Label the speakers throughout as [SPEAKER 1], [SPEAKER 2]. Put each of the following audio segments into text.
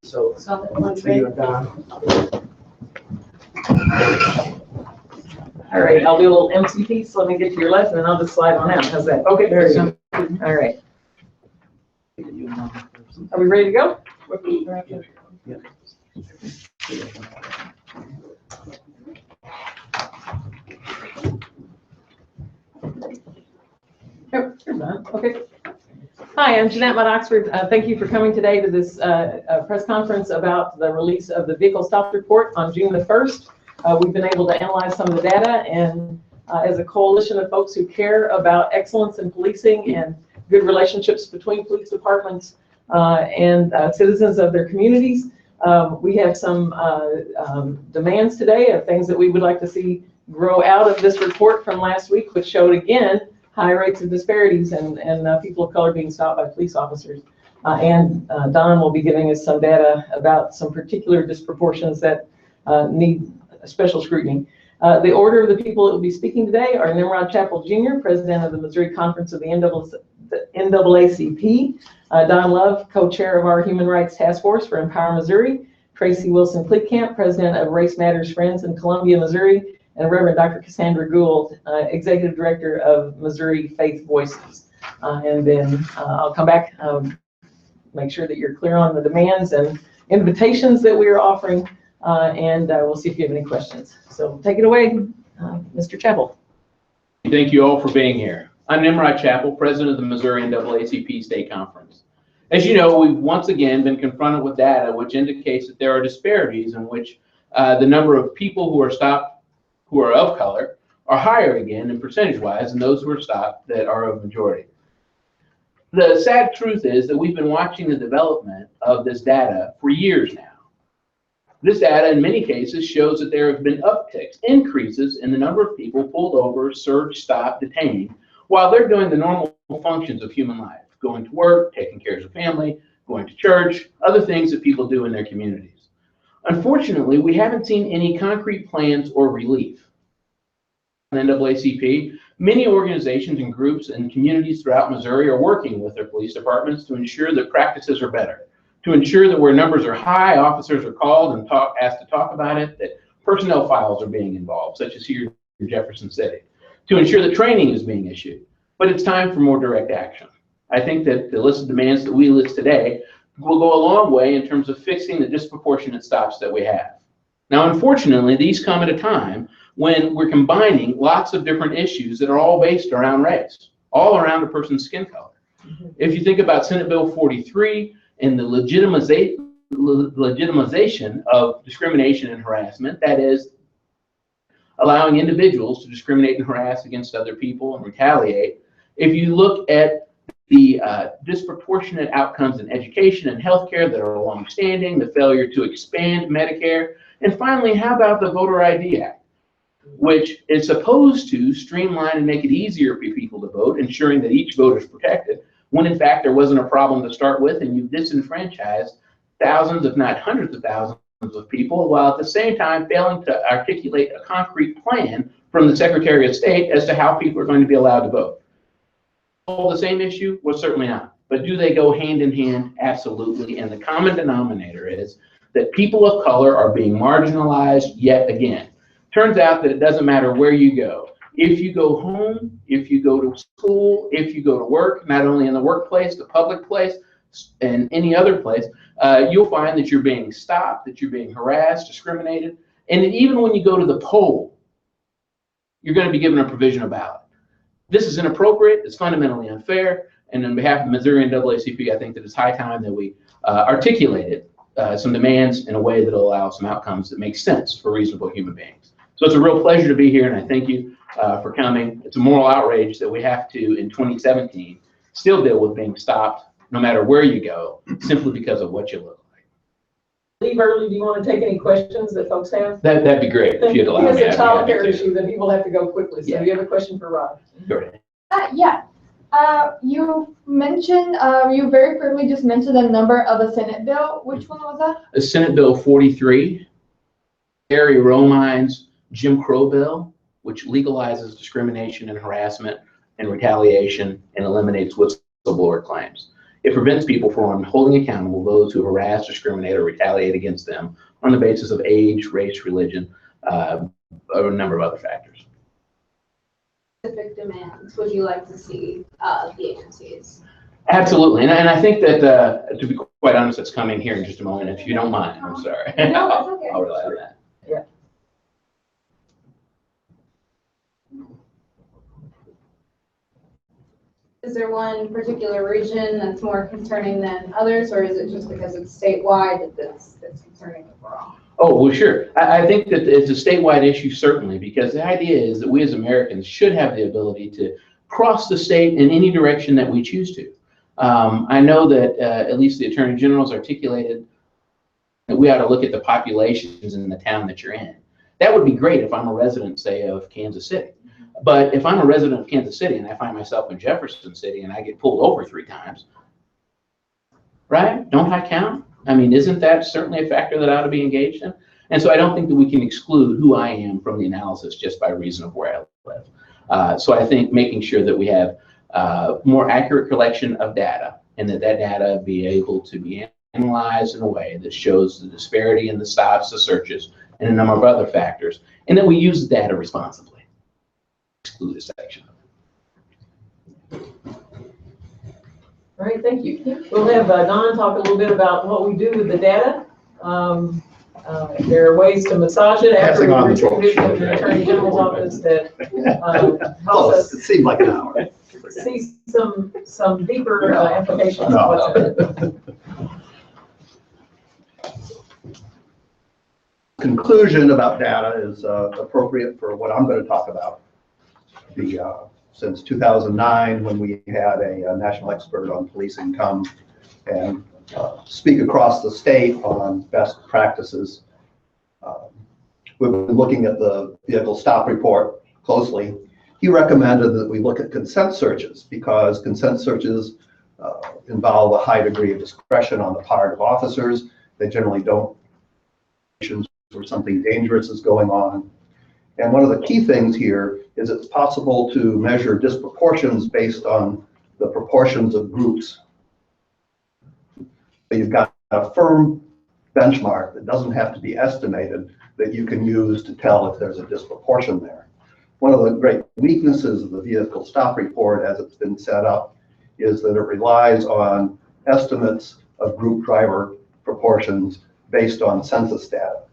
[SPEAKER 1] So, for you and Don.
[SPEAKER 2] All right, I'll do a little MC piece. Let me get to your left, and then I'll just slide on out. How's that?
[SPEAKER 1] Okay,
[SPEAKER 2] There you
[SPEAKER 1] so-
[SPEAKER 2] go. All right. Are we ready to go?
[SPEAKER 1] Yeah.
[SPEAKER 2] Oh, you're done. Okay. Hi, I'm Jeanette Mudd Oxford. Thank you for coming today to this press conference about the release of the Vehicle Stops Report on June the 1st. We've been able to analyze some of the data, and as a coalition of folks who care about excellence in policing and good relationships between police departments and citizens of their communities, we have some demands today of things that we would like to see grow out of this report from last week, which showed again high rates of disparities and people of color being stopped by police officers. Don will be giving us some data about some particular disproportions that need special scrutiny. The order of the people that will be speaking today are Nimrod Chappell Jr., President of the Missouri Conference of the NAACP, Don Love, co-chair of our Human Rights Task Force for Empower Missouri, Tracy Wilson Kleetkamp, President of Race Matters Friends in Columbia, Missouri, and Reverend Dr. Cassandra Gould, Executive Director of Missouri Faith Voices. And then I'll come back, make sure that you're clear on the demands and invitations that we are offering, and we'll see if you have any questions. So take it away, Mr. Chappell.
[SPEAKER 3] Thank you all for being here. I'm Nimrod Chappell, President of the Missouri NAACP State Conference. As you know, we've once again been confronted with data which indicates that there are disparities in which the number of people who are stopped who are of color are higher again in percentage-wise than those who are stopped that are of majority. The sad truth is that we've been watching the development of this data for years now. This data, in many cases, shows that there have been upticks, increases in the number of people pulled over, searched, stopped, detained, while they're doing the normal functions of human life, going to work, taking care of their family, going to church, other things that people do in their communities. Unfortunately, we haven't seen any concrete plans or relief. In NAACP, many organizations and groups and communities throughout Missouri are working with their police departments to ensure that practices are better, to ensure that where numbers are high, officers are called and asked to talk about it, that personnel files are being involved, such as here in Jefferson City, to ensure that training is being issued. But it's time for more direct action. I think that the list of demands that we list today will go a long way in terms of fixing the disproportionate stops that we have. Now, unfortunately, these come at a time when we're combining lots of different issues that are all based around race, all around a person's skin color. If you think about Senate Bill 43 and the legitimization of discrimination and harassment, that is, allowing individuals to discriminate and harass against other people and retaliate. If you look at the disproportionate outcomes in education and healthcare that are longstanding, the failure to expand Medicare, and finally, how about the Voter ID Act, which is supposed to streamline and make it easier for people to vote, ensuring that each vote is protected, when in fact there wasn't a problem to start with, and you've disenfranchised thousands, if not hundreds of thousands of people, while at the same time failing to articulate a concrete plan from the Secretary of State as to how people are going to be allowed to vote. All the same issue? Well, certainly not. But do they go hand in hand? Absolutely. And the common denominator is that people of color are being marginalized yet again. Turns out that it doesn't matter where you go. If you go home, if you go to school, if you go to work, not only in the workplace, the public place, and any other place, you'll find that you're being stopped, that you're being harassed, discriminated. And even when you go to the poll, you're going to be given a provisional ballot. This is inappropriate, it's fundamentally unfair, and on behalf of Missouri NAACP, I think that it's high time that we articulated some demands in a way that will allow some outcomes that make sense for reasonable human beings. So it's a real pleasure to be here, and I thank you for coming. It's a moral outrage that we have to, in 2017, still deal with being stopped, no matter where you go, simply because of what you look like.
[SPEAKER 2] Leave early. Do you want to take any questions that folks have?
[SPEAKER 3] That'd be great if you'd allow me.
[SPEAKER 2] It's a child care issue that people have to go quickly. So
[SPEAKER 3] Yeah.
[SPEAKER 2] do you have a question for Rod?
[SPEAKER 3] Go ahead.
[SPEAKER 4] Yeah. You mentioned, you very quickly just mentioned the number of a Senate bill. Which one was that?
[SPEAKER 3] Senate Bill 43, Harry Romine's Jim Crow bill, which legalizes discrimination and harassment and retaliation and eliminates whistleblower claims. It prevents people from holding accountable those who harass, discriminate, or retaliate against them on the basis of age, race, religion, a number of other factors.
[SPEAKER 5] Specific demands would you like to see the agencies?
[SPEAKER 3] Absolutely, and I think that, to be quite honest, it's coming here in just a moment, if you don't mind, I'm sorry.
[SPEAKER 5] No, that's okay.
[SPEAKER 3] I'll rely on that.
[SPEAKER 5] Is there one particular region that's more concerning than others, or is it just because it's statewide that's concerning overall?
[SPEAKER 3] Oh, well, sure. I think that it's a statewide issue, certainly, because the idea is that we as Americans should have the ability to cross the state in any direction that we choose to. I know that at least the Attorney General has articulated that we ought to look at the populations in the town that you're in. That would be great if I'm a resident, say, of Kansas City. But if I'm a resident of Kansas City and I find myself in Jefferson City and I get pulled over 3 times, right? Don't I count? I mean, isn't that certainly a factor that ought to be engaged in? And so I don't think that we can exclude who I am from the analysis just by reason of where I live. So I think making sure that we have more accurate collection of data, and that data be able to be analyzed in a way that shows the disparity in the stops, the searches, and a number of other factors, and that we use the data responsibly. Exclude a section.
[SPEAKER 2] All right, thank you. We'll have Don talk a little bit about what we do with the data. There are ways to massage it after we retrieve it from the Attorney General's office that helps us
[SPEAKER 6] It seemed like an hour.
[SPEAKER 2] see some deeper implications of what's in it.
[SPEAKER 6] Conclusion about data is appropriate for what I'm going to talk about. Since 2009, when we had a national expert on policing come and speak across the state on best practices, we've been looking at the vehicle stop report closely. He recommended that we look at consent searches because consent searches involve a high degree of discretion on the part of officers. They generally don't where something dangerous is going on. And one of the key things here is it's possible to measure disproportions based on the proportions of groups. So you've got a firm benchmark that doesn't have to be estimated that you can use to tell if there's a disproportion there. One of the great weaknesses of the vehicle stop report as it's been set up is that it relies on estimates of group driver proportions based on census data.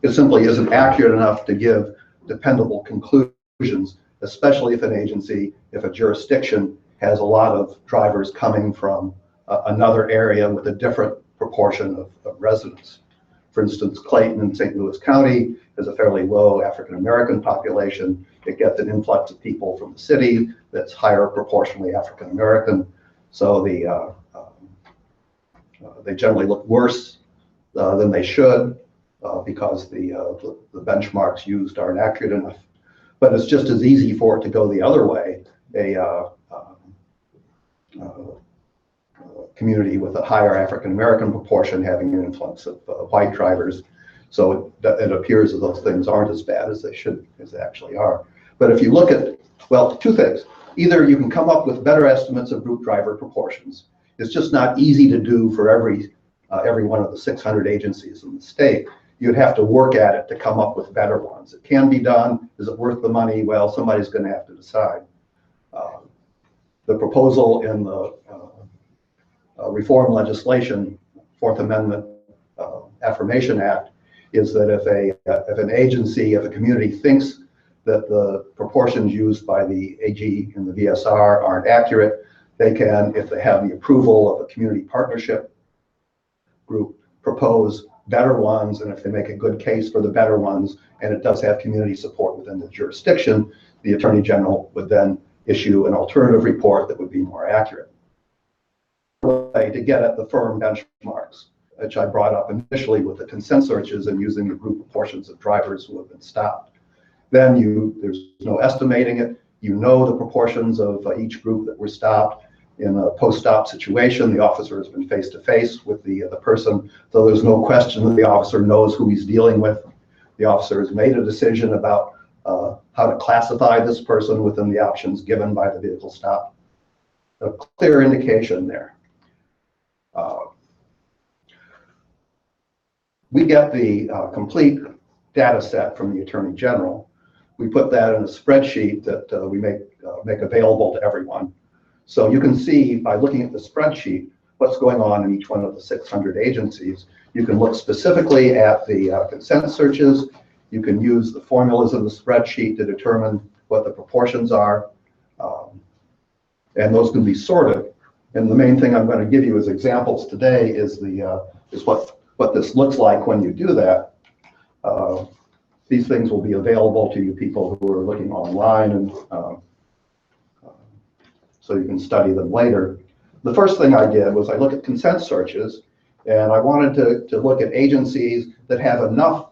[SPEAKER 6] It simply isn't accurate enough to give dependable conclusions, especially if an agency, if a jurisdiction has a lot of drivers coming from another area with a different proportion of residents. For instance, Clayton in St. Louis County has a fairly low African-American population. It gets an influx of people from the city that's higher proportionally African-American. So they generally look worse than they should. Because the benchmarks used aren't accurate enough. But it's just as easy for it to go the other way. A community with a higher African-American proportion having an influx of white drivers. So it appears that those things aren't as bad as they actually are. But if you look at, well, 2 things. Either you can come up with better estimates of group driver proportions. It's just not easy to do for every one of the 600 agencies in the state. You'd have to work at it to come up with better ones. It can be done. Is it worth the money? Well, somebody's going to have to decide. The proposal in the reform legislation, 4th Amendment Affirmation Act, is that if an agency, if a community thinks that the proportions used by the AG and the VSR aren't accurate, they can, if they have the approval of a community partnership group, propose better ones, and if they make a good case for the better ones, and it does have community support within the jurisdiction, the Attorney General would then issue an alternative report that would be more accurate. To get at the firm benchmarks, which I brought up initially with the consent searches and using the group proportions of drivers who have been stopped. Then there's no estimating it. You know the proportions of each group that were stopped. In a post-stop situation, the officer has been face-to-face with the person, so there's no question that the officer knows who he's dealing with. The officer has made a decision about how to classify this person within the options given by the vehicle stop a clear indication there. We get the complete data set from the Attorney General. We put that in a spreadsheet that we make available to everyone. So you can see by looking at the spreadsheet what's going on in each one of the 600 agencies. You can look specifically at the consent searches. You can use the formulas in the spreadsheet to determine what the proportions are. And those can be sorted. And the main thing I'm going to give you as examples today is what this looks like when you do that. These things will be available to you people who are looking online, and so you can study them later. The first thing I did was I looked at consent searches, and I wanted to look at agencies that have enough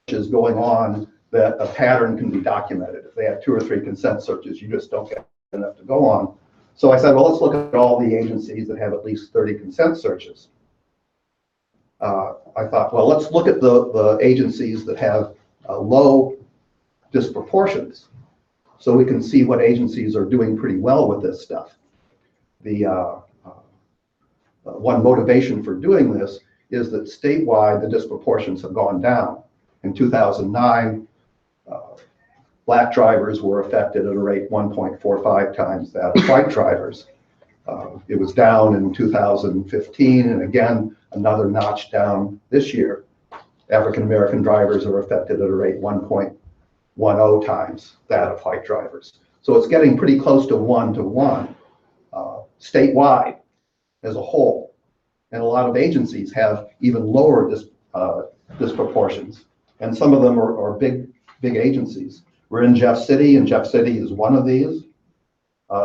[SPEAKER 6] searches going on that a pattern can be documented. If they have 2 or 3 consent searches, you just don't get enough to go on. So I said, well, let's look at all the agencies that have at least 30 consent searches. I thought, well, let's look at the agencies that have low disproportions, so we can see what agencies are doing pretty well with this stuff. The one motivation for doing this is that statewide the disproportions have gone down. In 2009, black drivers were affected at a rate 1.45 times that of white drivers. It was down in 2015, and again, another notch down this year. African American drivers are affected at a rate 1.10 times that of white drivers. So it's getting pretty close to 1-to-1 statewide as a whole. And a lot of agencies have even lower disproportions. And some of them are big agencies. We're in Jeff City, and Jeff City is one of these.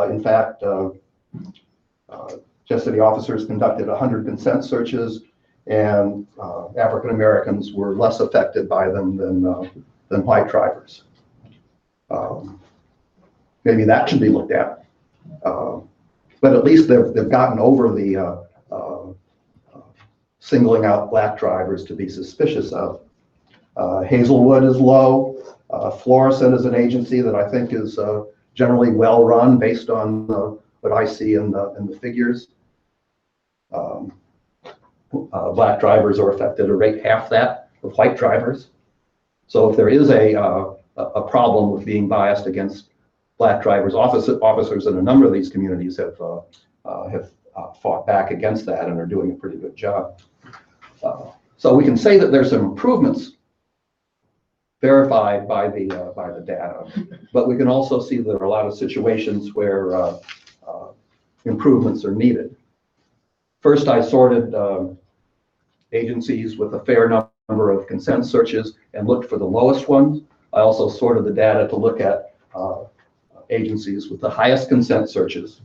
[SPEAKER 6] In fact, Jeff City officers conducted 100 consent searches, and African Americans were less affected by them than white drivers. Maybe that should be looked at. But at least they've gotten over the singling out black drivers to be suspicious of. Hazelwood is low. Florissant is an agency that I think is generally well run based on what I see in the figures. Black drivers are affected at a rate half that of white drivers. So if there is a problem with being biased against black drivers, officers in a number of these communities have fought back against that and are doing a pretty good job. So we can say that there's some improvements verified by the data, but we can also see there are a lot of situations where improvements are needed. First, I sorted agencies with a fair number of consent searches and looked for the lowest ones. I also sorted the data to look at agencies with the highest consent searches.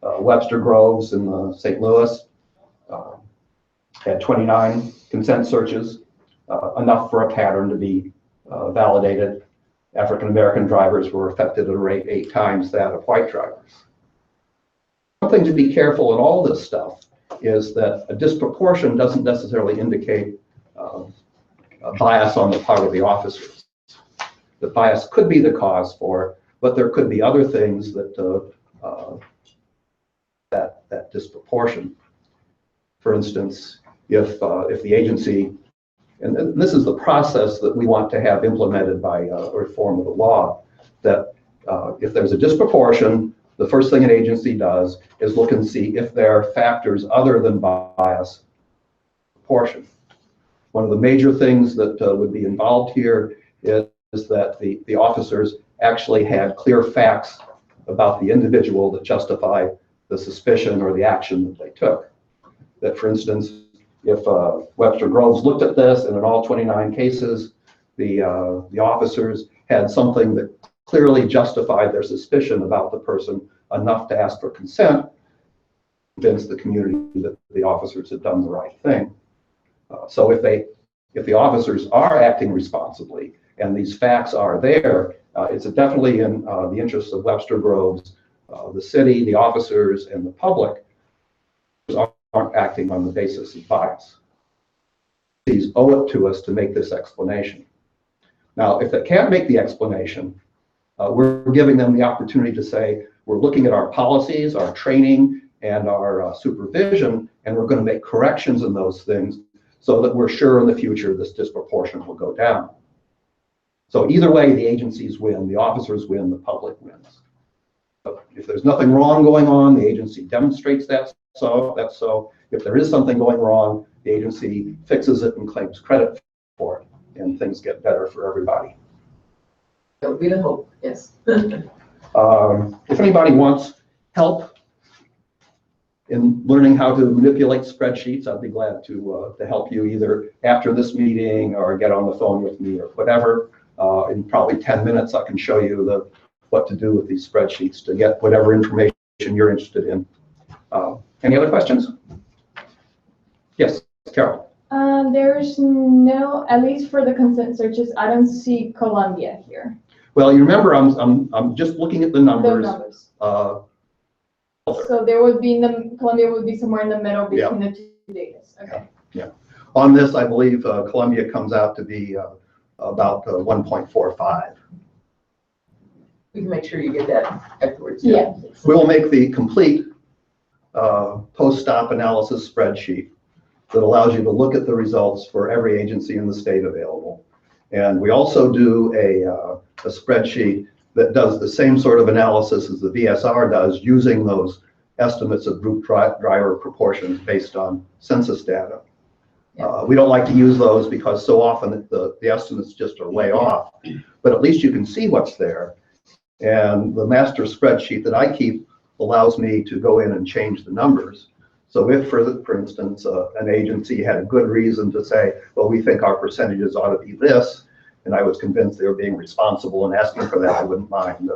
[SPEAKER 6] Webster Groves in St. Louis had 29 consent searches, enough for a pattern to be validated. African American drivers were affected at a rate 8 times that of white drivers. One thing to be careful in all this stuff is that a disproportion doesn't necessarily indicate a bias on the part of the officers. The bias could be the cause for it, but there could be other things that that disproportion. For instance, if the agency, and this is the process that we want to have implemented by reform of the law, that if there's a disproportion, the first thing an agency does is look and see if there are factors other than bias proportion. One of the major things that would be involved here is that the officers actually had clear facts about the individual that justify the suspicion or the action that they took. That, for instance, if Webster Groves looked at this, and in all 29 cases, the officers had something that clearly justified their suspicion about the person enough to ask for consent, convince the community that the officers had done the right thing. So if the officers are acting responsibly and these facts are there, it's definitely in the interests of Webster Groves, the city, the officers, and the public aren't acting on the basis of bias. These owe it to us to make this explanation. Now, if they can't make the explanation, we're giving them the opportunity to say, we're looking at our policies, our training, and our supervision, and we're going to make corrections in those things so that we're sure in the future this disproportion will go down. So either way, the agencies win, the officers win, the public wins. But if there's nothing wrong going on, the agency demonstrates that's so. If there is something going wrong, the agency fixes it and claims credit for it, and things get better for everybody.
[SPEAKER 2] That would be the hope, yes.
[SPEAKER 6] If anybody wants help in learning how to manipulate spreadsheets, I'd be glad to help you either after this meeting or get on the phone with me or whatever. In probably 10 minutes, I can show you what to do with these spreadsheets to get whatever information you're interested in. Any other questions? Yes, Carol.
[SPEAKER 4] There's no, at least for the consent searches, I don't see Columbia here.
[SPEAKER 6] Well, you remember, I'm just looking at the
[SPEAKER 4] The
[SPEAKER 6] numbers.
[SPEAKER 4] numbers.
[SPEAKER 6] So
[SPEAKER 4] there would be Columbia would be somewhere in the middle between the two datas. Okay.
[SPEAKER 6] on this, I believe Columbia comes out to be about 1.45.
[SPEAKER 2] We can make sure you get that afterwards.
[SPEAKER 4] Yeah.
[SPEAKER 6] We will make the complete post-stop analysis spreadsheet that allows you to look at the results for every agency in the state available. And we also do a spreadsheet that does the same sort of analysis as the VSR does, using those estimates of group driver proportions based on census data. We don't like to use those because so often the estimates just are way off, but at least you can see what's there. And the master spreadsheet that I keep allows me to go in and change the numbers. So if, for instance, an agency had a good reason to say, well, we think our percentages ought to be this, and I was convinced they were being responsible and asking for that, I wouldn't mind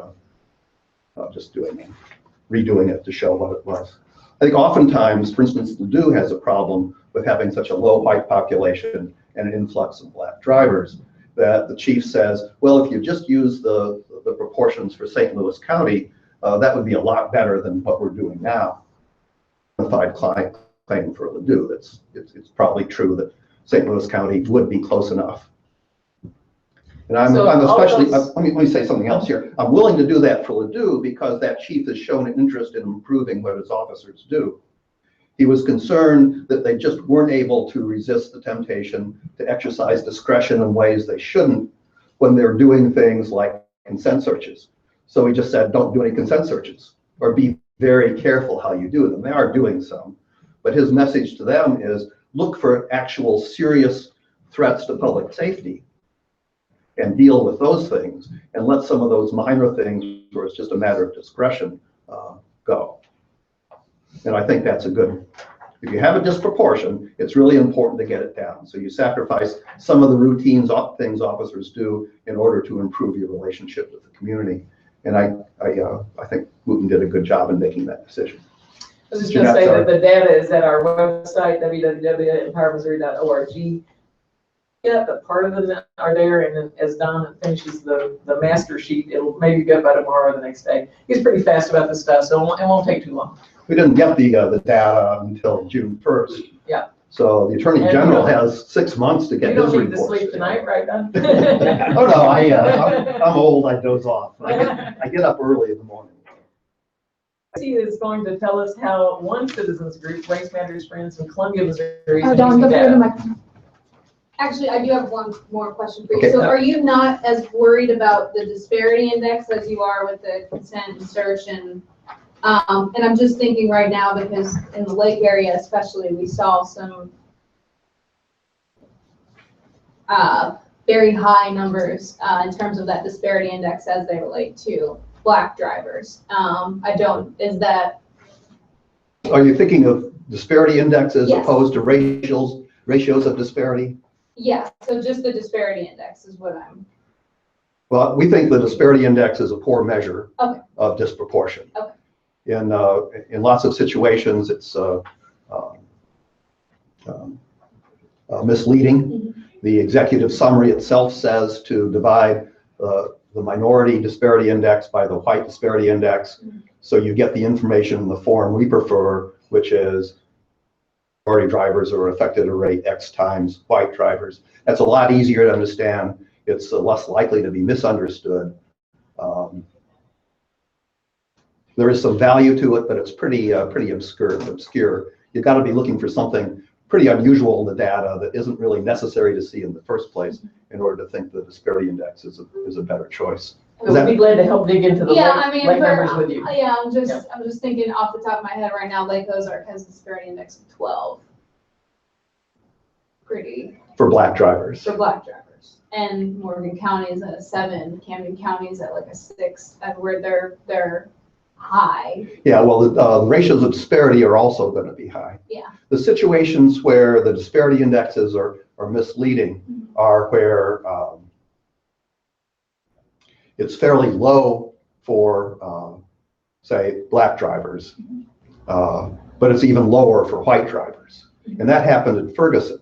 [SPEAKER 6] just redoing it to show what it was. I think oftentimes, for instance, Ladue has a problem with having such a low white population and an influx of black drivers, that the chief says, well, if you just use the proportions for St. Louis County, that would be a lot better than what we're doing now. Claim for Ladue, it's probably true that St. Louis County would be close enough. And I'm especially, let me say something else here. I'm willing to do that for Ladue because that chief has shown an interest in improving what his officers do. He was concerned that they just weren't able to resist the temptation to exercise discretion in ways they shouldn't when they're doing things like consent searches. So he just said, don't do any consent searches, or be very careful how you do them. They are doing some, but his message to them is look for actual serious threats to public safety and deal with those things, and let some of those minor things where it's just a matter of discretion go. And I think that's a good, if you have a disproportion, it's really important to get it down. So you sacrifice some of the routines, things officers do in order to improve your relationship with the community. And I think Wooten did a good job in making that decision.
[SPEAKER 2] I was just going to say that the data is at our website, www.empowermissouri.org. Yeah, but part of them are there, and then as Don finishes the master sheet, it'll maybe go by tomorrow or the next day. He's pretty fast about this stuff, so it won't take too long.
[SPEAKER 6] We didn't get the data until June 1st.
[SPEAKER 2] Yeah.
[SPEAKER 6] So the Attorney General has 6 months to get his reports.
[SPEAKER 2] You don't need to sleep tonight, right, Don?
[SPEAKER 6] Oh, no, I'm old, I doze off. I get up early in the morning.
[SPEAKER 2] He is going to tell us how one citizens group, Race Matters Friends in Columbia, Missouri, is
[SPEAKER 4] Don,
[SPEAKER 2] using
[SPEAKER 4] go
[SPEAKER 2] data.
[SPEAKER 4] to the microphone.
[SPEAKER 5] Actually, I do have one more question for you.
[SPEAKER 6] Okay.
[SPEAKER 5] So are you not as worried about the disparity index as you are with the consent and search? And I'm just thinking right now, because in the Lake area especially, we saw some very high numbers in terms of that disparity index as they relate to black drivers. Is that?
[SPEAKER 6] Are you thinking of disparity index as
[SPEAKER 5] Yes.
[SPEAKER 6] opposed to ratios of disparity?
[SPEAKER 5] Yeah, so just the disparity index is what I'm.
[SPEAKER 6] Well, we think the disparity index is a poor measure
[SPEAKER 5] Okay.
[SPEAKER 6] of disproportion.
[SPEAKER 5] Okay.
[SPEAKER 6] In lots of situations, it's misleading.
[SPEAKER 5] Mhm.
[SPEAKER 6] The executive summary itself says to divide the minority disparity index by the white disparity index.
[SPEAKER 5] Mhm.
[SPEAKER 6] So you get the information in the form we prefer, which is minority drivers are affected at a rate X times white drivers. That's a lot easier to understand. It's less likely to be misunderstood. there is some value to it, but it's pretty obscure. You've got to be looking for something pretty unusual in the data that isn't really necessary to see in the first place in order to think the disparity index is a better choice.
[SPEAKER 2] So we'd be glad to help dig into the
[SPEAKER 5] Yeah,
[SPEAKER 2] lake
[SPEAKER 5] I mean,
[SPEAKER 2] lake numbers with you.
[SPEAKER 5] yeah, I'm just thinking off the top of my head right now, Lake Ozark has a disparity index of 12. Pretty,
[SPEAKER 6] For black drivers.
[SPEAKER 5] for black drivers. And Morgan County is at a 7, Camden County is at like a 6, where they're high.
[SPEAKER 6] Yeah, well, the ratios of disparity are also going to be high.
[SPEAKER 5] Yeah.
[SPEAKER 6] The situations where the disparity indexes are misleading are where it's fairly low for, say, black drivers, but it's even lower for white drivers. And that happened in Ferguson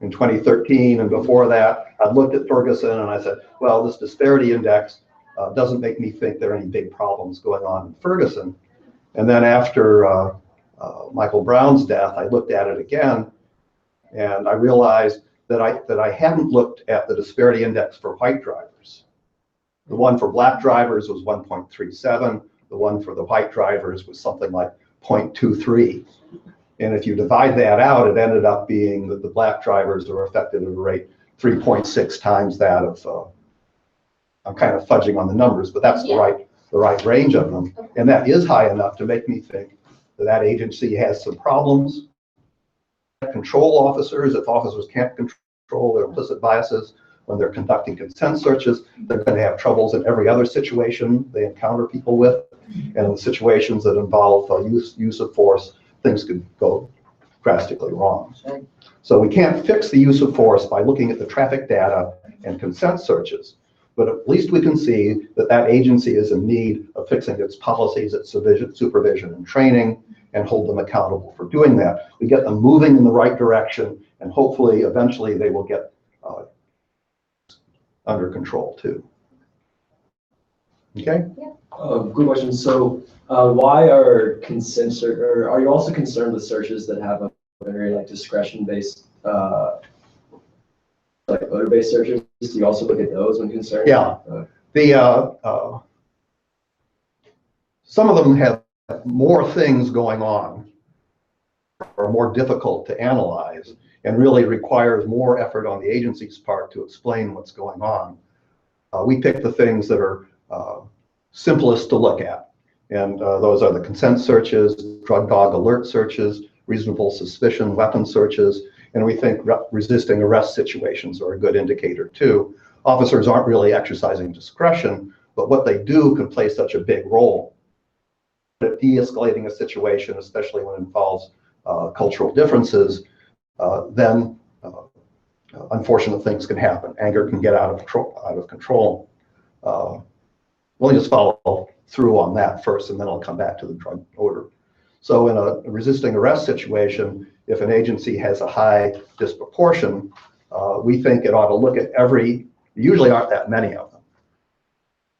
[SPEAKER 6] in 2013, and before that, I looked at Ferguson and I said, well, this disparity index doesn't make me think there are any big problems going on in Ferguson. And then after Michael Brown's death, I looked at it again, and I realized that I hadn't looked at the disparity index for white drivers. The one for black drivers was 1.37. The one for the white drivers was something like 0.23. And if you divide that out, it ended up being that the black drivers are affected at a rate 3.6 times that of, I'm kind of fudging on the numbers, but that's the right range of them. And that is high enough to make me think that agency has some problems. Control officers, if officers can't control their implicit biases when they're conducting consent searches, they're going to have troubles in every other situation they encounter people with. And in the situations that involve use of force, things could go drastically wrong. So we can't fix the use of force by looking at the traffic data and consent searches, but at least we can see that agency is in need of fixing its policies, its supervision and training, and hold them accountable for doing that. We get them moving in the right direction, and hopefully, eventually, they will get under control too. Okay?
[SPEAKER 7] Good question. So why are or are you also concerned with searches that have a very like discretion-based, like voter-based searches? Do you also look at those when concerned?
[SPEAKER 6] Yeah. Some of them have more things going on, or more difficult to analyze, and really requires more effort on the agency's part to explain what's going on. We pick the things that are simplest to look at, and those are the consent searches, drug dog alert searches, reasonable suspicion weapon searches, and we think resisting arrest situations are a good indicator too. Officers aren't really exercising discretion, but what they do can play such a big role. De-escalating a situation, especially when it involves cultural differences, then unfortunate things can happen. Anger can get out of control. We'll just follow through on that first, and then I'll come back to the drug order. So in a resisting arrest situation, if an agency has a high disproportion, we think it ought to look at usually aren't that many of them.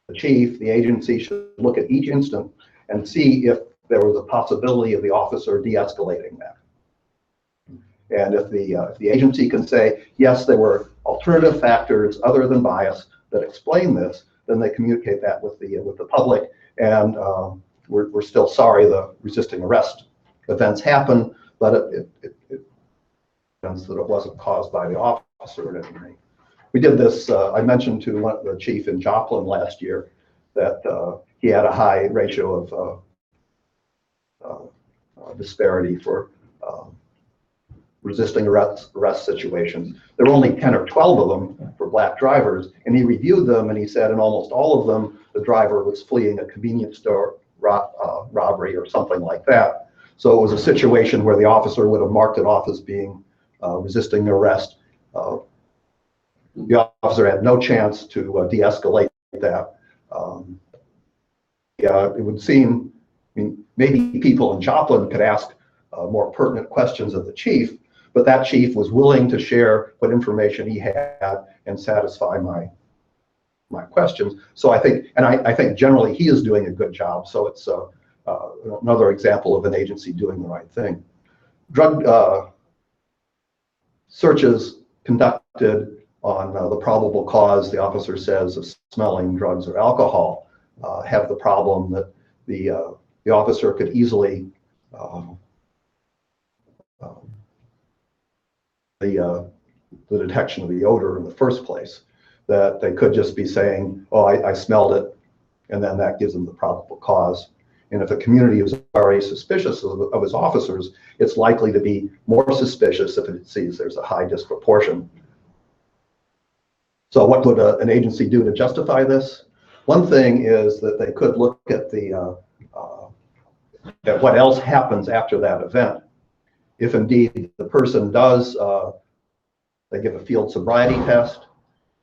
[SPEAKER 6] The chief, the agency should look at each incident and see if there was a possibility of the officer de-escalating that. And if the agency can say, yes, there were alternative factors other than bias that explain this, then they communicate that with the public. And we're still sorry the resisting arrest events happen, but it means that it wasn't caused by the officer at any rate. We did this, I mentioned to the chief in Joplin last year that he had a high ratio of disparity for resisting arrest situations. There were only 10 or 12 of them for black drivers, and he reviewed them and he said in almost all of them, the driver was fleeing a convenience store robbery or something like that. So it was a situation where the officer would have marked it off as being resisting arrest. The officer had no chance to de-escalate that. Yeah, it would seem, I mean, maybe people in Joplin could ask more pertinent questions of the chief, but that chief was willing to share what information he had and satisfy my questions. So I think generally he is doing a good job. So it's another example of an agency doing the right thing. Drug searches conducted on the probable cause, the officer says, of smelling drugs or alcohol. have the problem that the officer could easily the detection of the odor in the first place, that they could just be saying, oh, I smelled it, and then that gives them the probable cause. And if a community is already suspicious of its officers, it's likely to be more suspicious if it sees there's a high disproportion. So what would an agency do to justify this? One thing is that they could look at at what else happens after that event. If indeed the person does, they give a field sobriety test,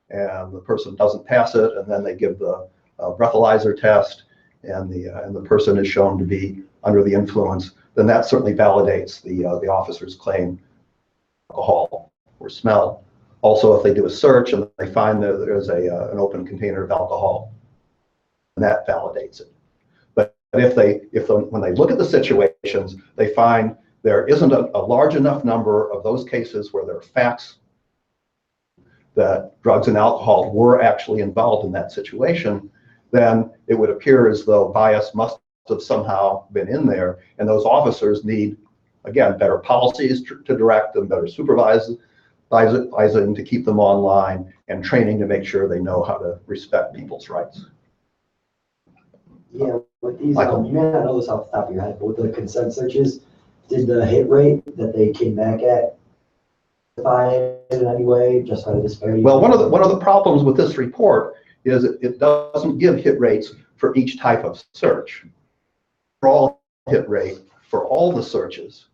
[SPEAKER 6] and the person doesn't pass it, and then they give the breathalyzer test, and the person is shown to be under the influence, then that certainly validates the officer's claim of alcohol or smell. Also, if they do a search and they find that there's an open container of alcohol, and that validates it. But when they look at the situations, they find there isn't a large enough number of those cases where there are facts that drugs and alcohol were actually involved in that situation, then it would appear as though bias must have somehow been in there, and those officers need, again, better policies to direct them, better supervising to keep them online, and training to make sure they know how to respect people's rights.
[SPEAKER 8] Yeah, with these,
[SPEAKER 6] Michael.
[SPEAKER 8] you may not know this off the top of your head, but with the consent searches, did the hit rate that they came back at justify it in any way, justify the disparity?
[SPEAKER 6] Well, one of the problems with this report is it doesn't give hit rates for each type of search. Overall hit rate for all the searches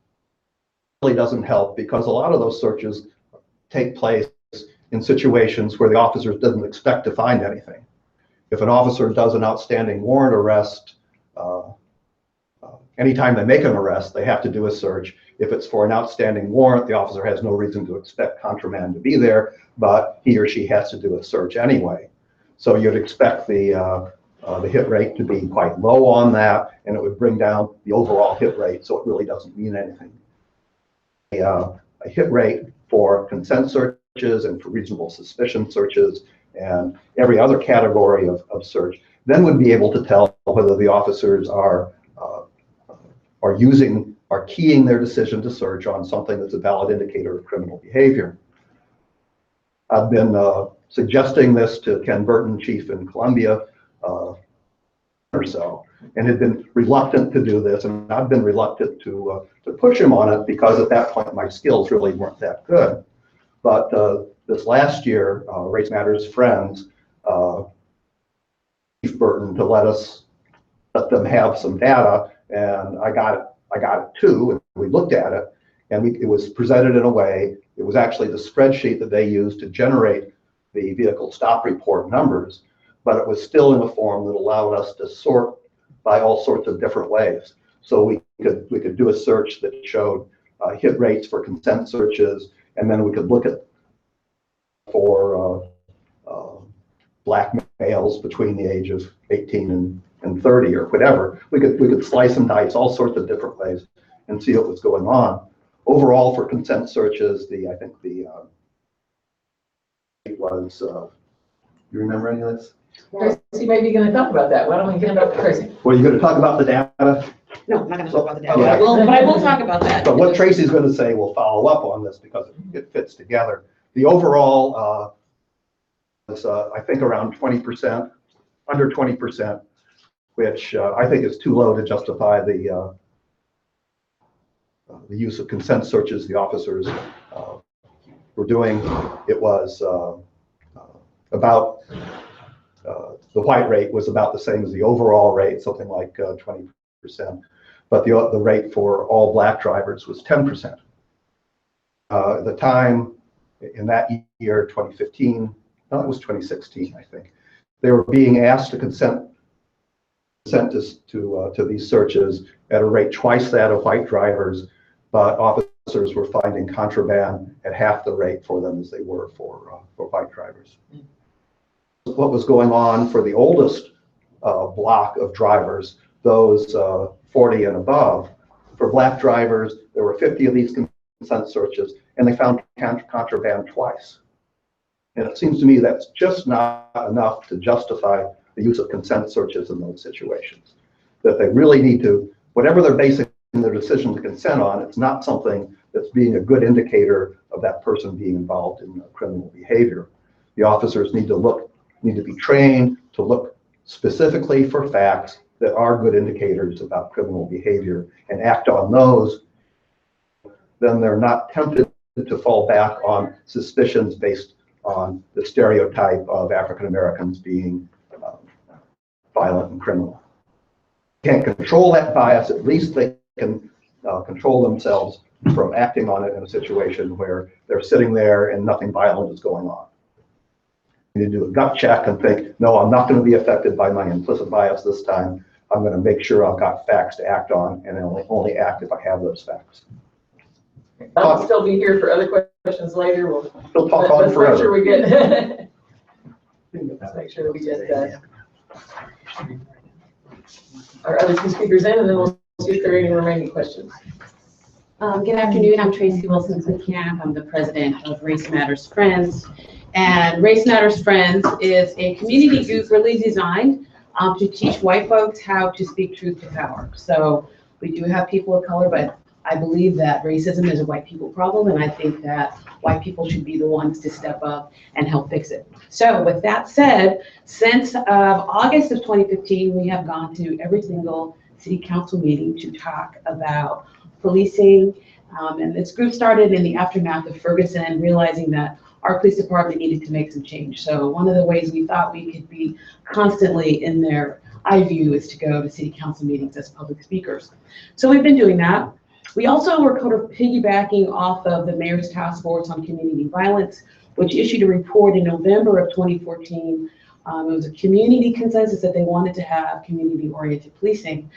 [SPEAKER 6] really doesn't help, because a lot of those searches take place in situations where the officer doesn't expect to find anything. If an officer does an outstanding warrant arrest, anytime they make an arrest, they have to do a search. If it's for an outstanding warrant, the officer has no reason to expect contraband to be there, but he or she has to do a search anyway. So you'd expect the hit rate to be quite low on that, and it would bring down the overall hit rate, so it really doesn't mean anything. A hit rate for consent searches and for reasonable suspicion searches and every other category of search, then would be able to tell whether the officers are keying their decision to search on something that's a valid indicator of criminal behavior. I've been suggesting this to Ken Burton, chief in Columbia, or so, and had been reluctant to do this, and I've been reluctant to push him on it, because at that point my skills really weren't that good. But this last year, Race Matters Friends, Chief Burton, to let them have some data, and I got it too, and we looked at it, and it was presented in a way, it was actually the spreadsheet that they used to generate the vehicle stop report numbers, but it was still in a form that allowed us to sort by all sorts of different ways. So we could do a search that showed hit rates for consent searches, and then we could look at for black males between the age of 18 and 30 or whatever. We could slice and dice all sorts of different ways and see what was going on. Overall, for consent searches, I think the it was. You remember any of this?
[SPEAKER 2] Tracy may be going to talk about that. Why don't we hand over to Tracy?
[SPEAKER 6] Were you going to talk about the data?
[SPEAKER 1] No, I'm not gonna talk about the
[SPEAKER 6] Yeah.
[SPEAKER 1] data, but I will talk about that.
[SPEAKER 6] But what Tracy's going to say will follow up on this, because it fits together. The overall is, I think, around 20%, under 20%, which I think is too low to justify the use of consent searches the officers were doing. It was about, the white rate was about the same as the overall rate, something like 20%, but the rate for all black drivers was 10%. At the time, in that year, 2015, no, it was 2016, I think, they were being asked to consent to these searches at a rate twice that of white drivers, but officers were finding contraband at half the rate for them as they were for white drivers. What was going on for the oldest block of drivers, those 40 and above, for black drivers, there were 50 of these consent searches, and they found contraband twice. And it seems to me that's just not enough to justify the use of consent searches in those situations. That they really need to, whatever they're basing their decision to consent on, it's not something that's being a good indicator of that person being involved in criminal behavior. The officers need to be trained to look specifically for facts that are good indicators about criminal behavior and act on those. Then they're not tempted to fall back on suspicions based on the stereotype of African Americans being violent and criminal. Can't control that bias, at least they can control themselves from acting on it in a situation where they're sitting there and nothing violent is going on. You need to do a gut check and think, no, I'm not going to be affected by my implicit bias this time. I'm going to make sure I've got facts to act on, and only act if I have those facts.
[SPEAKER 2] I'll still be here for other questions later. We'll
[SPEAKER 6] talk on
[SPEAKER 2] let's
[SPEAKER 6] forever.
[SPEAKER 2] make sure we get. Let's make sure that we get our other two speakers in, and then we'll see if there are any remaining questions.
[SPEAKER 1] Good afternoon, I'm Tracy Wilson-Camp. I'm the president of Race Matters Friends. And Race Matters Friends is a community group really designed to teach white folks how to speak truth to power. So we do have people of color, but I believe that racism is a white people problem, and I think that white people should be the ones to step up and help fix it. So with that said, since August of 2015, we have gone to every single city council meeting to talk about policing. And this group started in the aftermath of Ferguson, realizing that our police department needed to make some change. So one of the ways we thought we could be constantly in their eye view is to go to city council meetings as public speakers. So we've been doing that. We also were kind of piggybacking off of the Mayor's Task Force on Community Violence, which issued a report in November of 2014. It was a community consensus that they wanted to have community-oriented policing.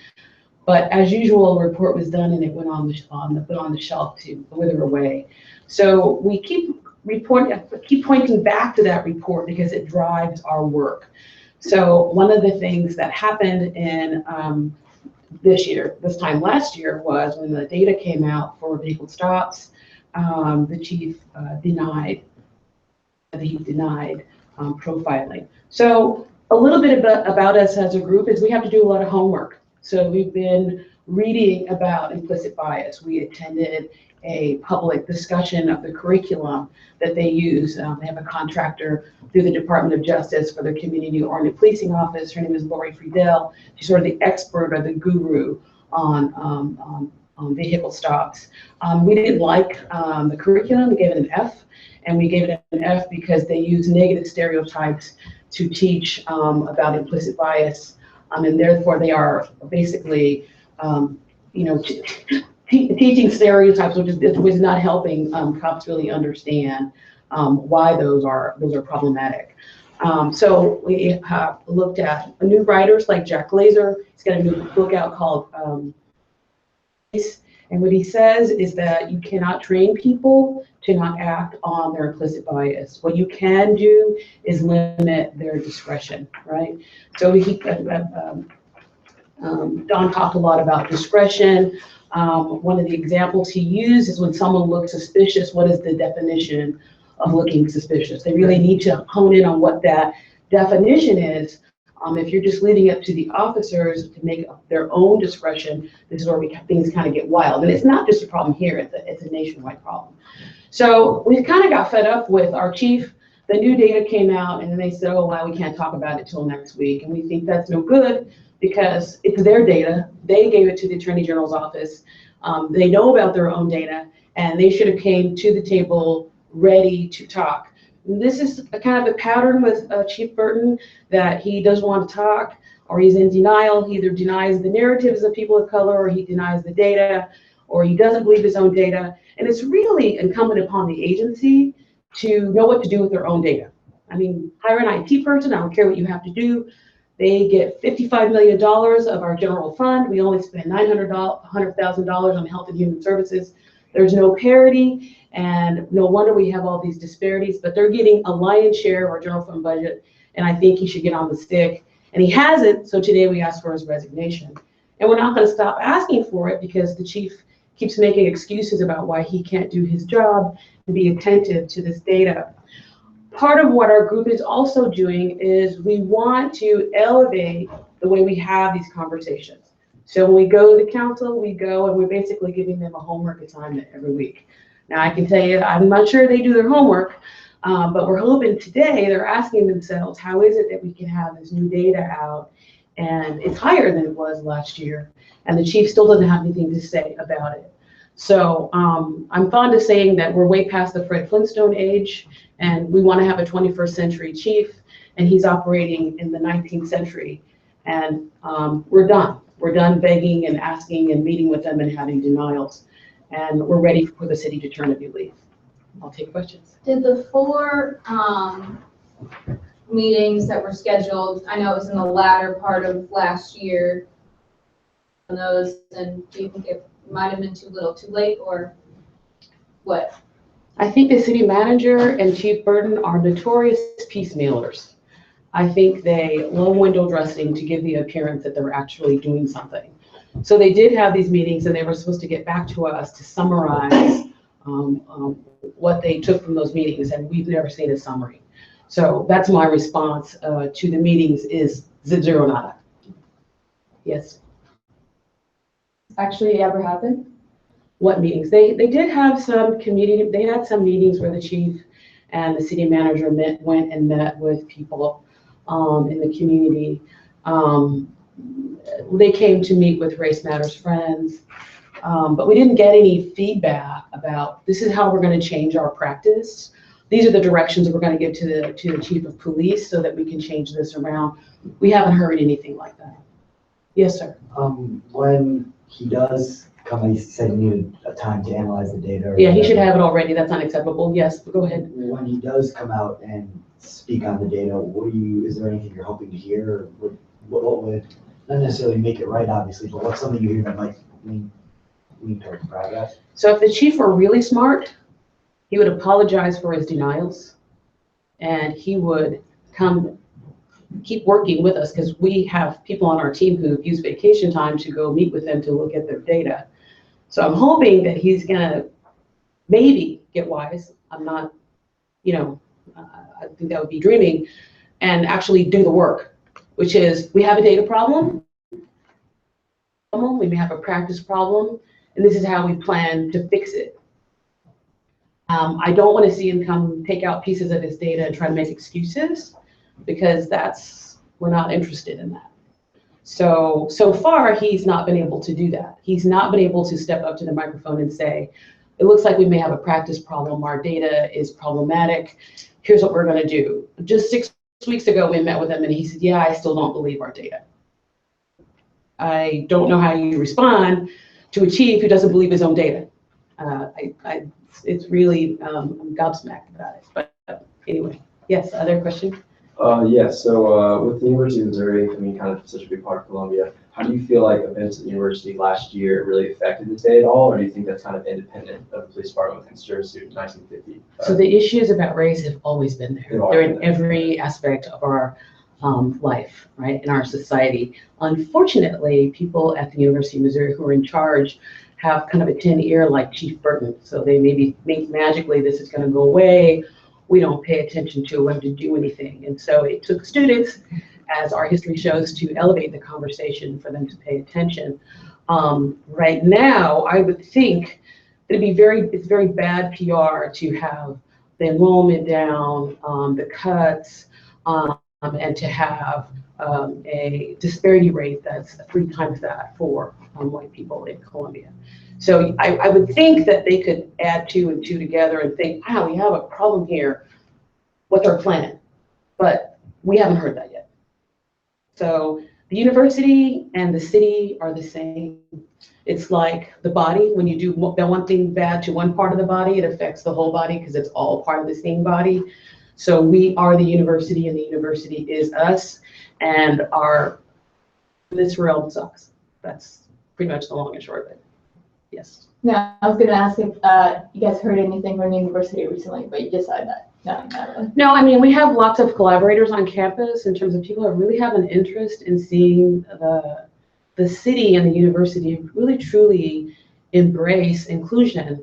[SPEAKER 1] But as usual, the report was done and it went on the shelf to wither away. So we keep pointing back to that report because it drives our work. So one of the things that happened in this time last year was when the data came out for vehicle stops, the chief denied profiling. So a little bit about us as a group is we have to do a lot of homework. So we've been reading about implicit bias. We attended a public discussion of the curriculum that they use. They have a contractor through the Department of Justice for their community-oriented policing office. Her name is Lori Friedel. She's sort of the expert or the guru on vehicle stops. We didn't like the curriculum. We gave it an F, and we gave it an F because they use negative stereotypes to teach about implicit bias, and therefore they are basically, teaching stereotypes, which was not helping cops really understand why those are problematic. So we have looked at new writers like Jack Glazer. He's got a new book out called and what he says is that you cannot train people to not act on their implicit bias. What you can do is limit their discretion, right? So Don talked a lot about discretion. One of the examples he used is when someone looks suspicious, what is the definition of looking suspicious? They really need to hone in on what that definition is. If you're just leaving it to the officers to make up their own discretion, this is where things kind of get wild. And it's not just a problem here, it's a nationwide problem. So we kind of got fed up with our chief. The new data came out and then they said, oh, wow, we can't talk about it till next week. And we think that's no good because it's their data. They gave it to the Attorney General's office. They know about their own data and they should have came to the table ready to talk. This is a kind of a pattern with Chief Burton, that he doesn't want to talk or he's in denial. He either denies the narratives of people of color or he denies the data or he doesn't believe his own data. And it's really incumbent upon the agency to know what to do with their own data. I mean, hire an IT person, I don't care what you have to do. They get $55 million of our general fund. We only spend $100,000 on health and human services. There's no parity. And no wonder we have all these disparities, but they're getting a lion's share of our general fund budget, and I think he should get on the stick. And he hasn't, so today we asked for his resignation. And we're not going to stop asking for it because the chief keeps making excuses about why he can't do his job and be attentive to this data. part of what our group is also doing is we want to elevate the way we have these conversations. So when we go to the council, we go and we're basically giving them a homework assignment every week. Now, I can tell you, I'm not sure they do their homework, but we're hoping today they're asking themselves, how is it that we can have this new data out? And it's higher than it was last year. And the chief still doesn't have anything to say about it. So I'm fond of saying that we're way past the Fred Flintstone age, and we want to have a 21st century chief, and he's operating in the 19th century. And we're done. We're done begging and asking and meeting with them and having denials. And we're ready for the city to turn a new leaf. I'll take questions.
[SPEAKER 5] Did the 4 meetings that were scheduled, I know it was in the latter part of last year, on those, and do you think it might have been too little, too late, or what?
[SPEAKER 1] I think the city manager and Chief Burton are notorious piecemealers. I think they love window dressing to give the appearance that they're actually doing something. So they did have these meetings, and they were supposed to get back to us to summarize what they took from those meetings, and we've never seen a summary. So that's my response to the meetings is zero nada. Yes.
[SPEAKER 4] Actually ever happened?
[SPEAKER 1] What meetings? They did have some community, they had some meetings where the chief and the city manager went and met with people in the community. They came to meet with Race Matters Friends, but we didn't get any feedback about this is how we're going to change our practice. These are the directions we're going to give to the chief of police so that we can change this around. We haven't heard anything like that. Yes, sir.
[SPEAKER 8] When he does come, he said he needed a time to analyze the data. or
[SPEAKER 1] Yeah, he should
[SPEAKER 8] whatever.
[SPEAKER 1] have it already. That's unacceptable. Yes, go ahead.
[SPEAKER 8] When he does come out and speak on the data, is there anything you're hoping to hear? Or what would, not necessarily make it right, obviously, but what's something you hear that might lean towards progress?
[SPEAKER 1] So if the chief were really smart, he would apologize for his denials, and he would keep working with us, because we have people on our team who've used vacation time to go meet with them to look at their data. So I'm hoping that he's gonna maybe get wise. I'm not, I think that would be dreaming, and actually do the work, which is we have a data problem, we may have a practice problem, and this is how we plan to fix it. I don't want to see him come take out pieces of his data and try to make excuses, because we're not interested in that. So far, he's not been able to do that. He's not been able to step up to the microphone and say, it looks like we may have a practice problem. Our data is problematic. Here's what we're going to do. Just 6 weeks ago, we met with him, and he said, yeah, I still don't believe our data. I don't know how you respond to a chief who doesn't believe his own data. It's really, I'm gobsmacked about it. But anyway, yes, other question?
[SPEAKER 7] So with the University of Missouri, I mean, kind of such a big part of Columbia, how do you feel like events at the university last year really affected the day at all, or do you think that's kind of independent of the police department with considered student 1950?
[SPEAKER 1] So the issues about race have always been there. They're in every aspect of our life, right, in our society. Unfortunately, people at the University of Missouri who are in charge have kind of a tin ear like Chief Burton. So they maybe think magically this is going to go away. We don't pay attention to them to do anything. And so it took students, as our history shows, to elevate the conversation for them to pay attention. Right now, I would think it'd be it's very bad PR to have the enrollment down, the cuts, and to have a disparity rate that's 3 times that for white people in Columbia. So I would think that they could add 2 and 2 together and think, wow, we have a problem here. What's our plan? But we haven't heard that yet. So the university and the city are the same. It's like the body. When you do one thing bad to one part of the body, it affects the whole body because it's all part of the same body. So we are the university, and the university is us, and this realm sucks. That's pretty much the long and short of it. Yes.
[SPEAKER 4] No, I was gonna ask if you guys heard anything from the university recently, but you decided that. No, not really.
[SPEAKER 1] No, I mean, we have lots of collaborators on campus in terms of people who really have an interest in seeing the city and the university really truly embrace inclusion.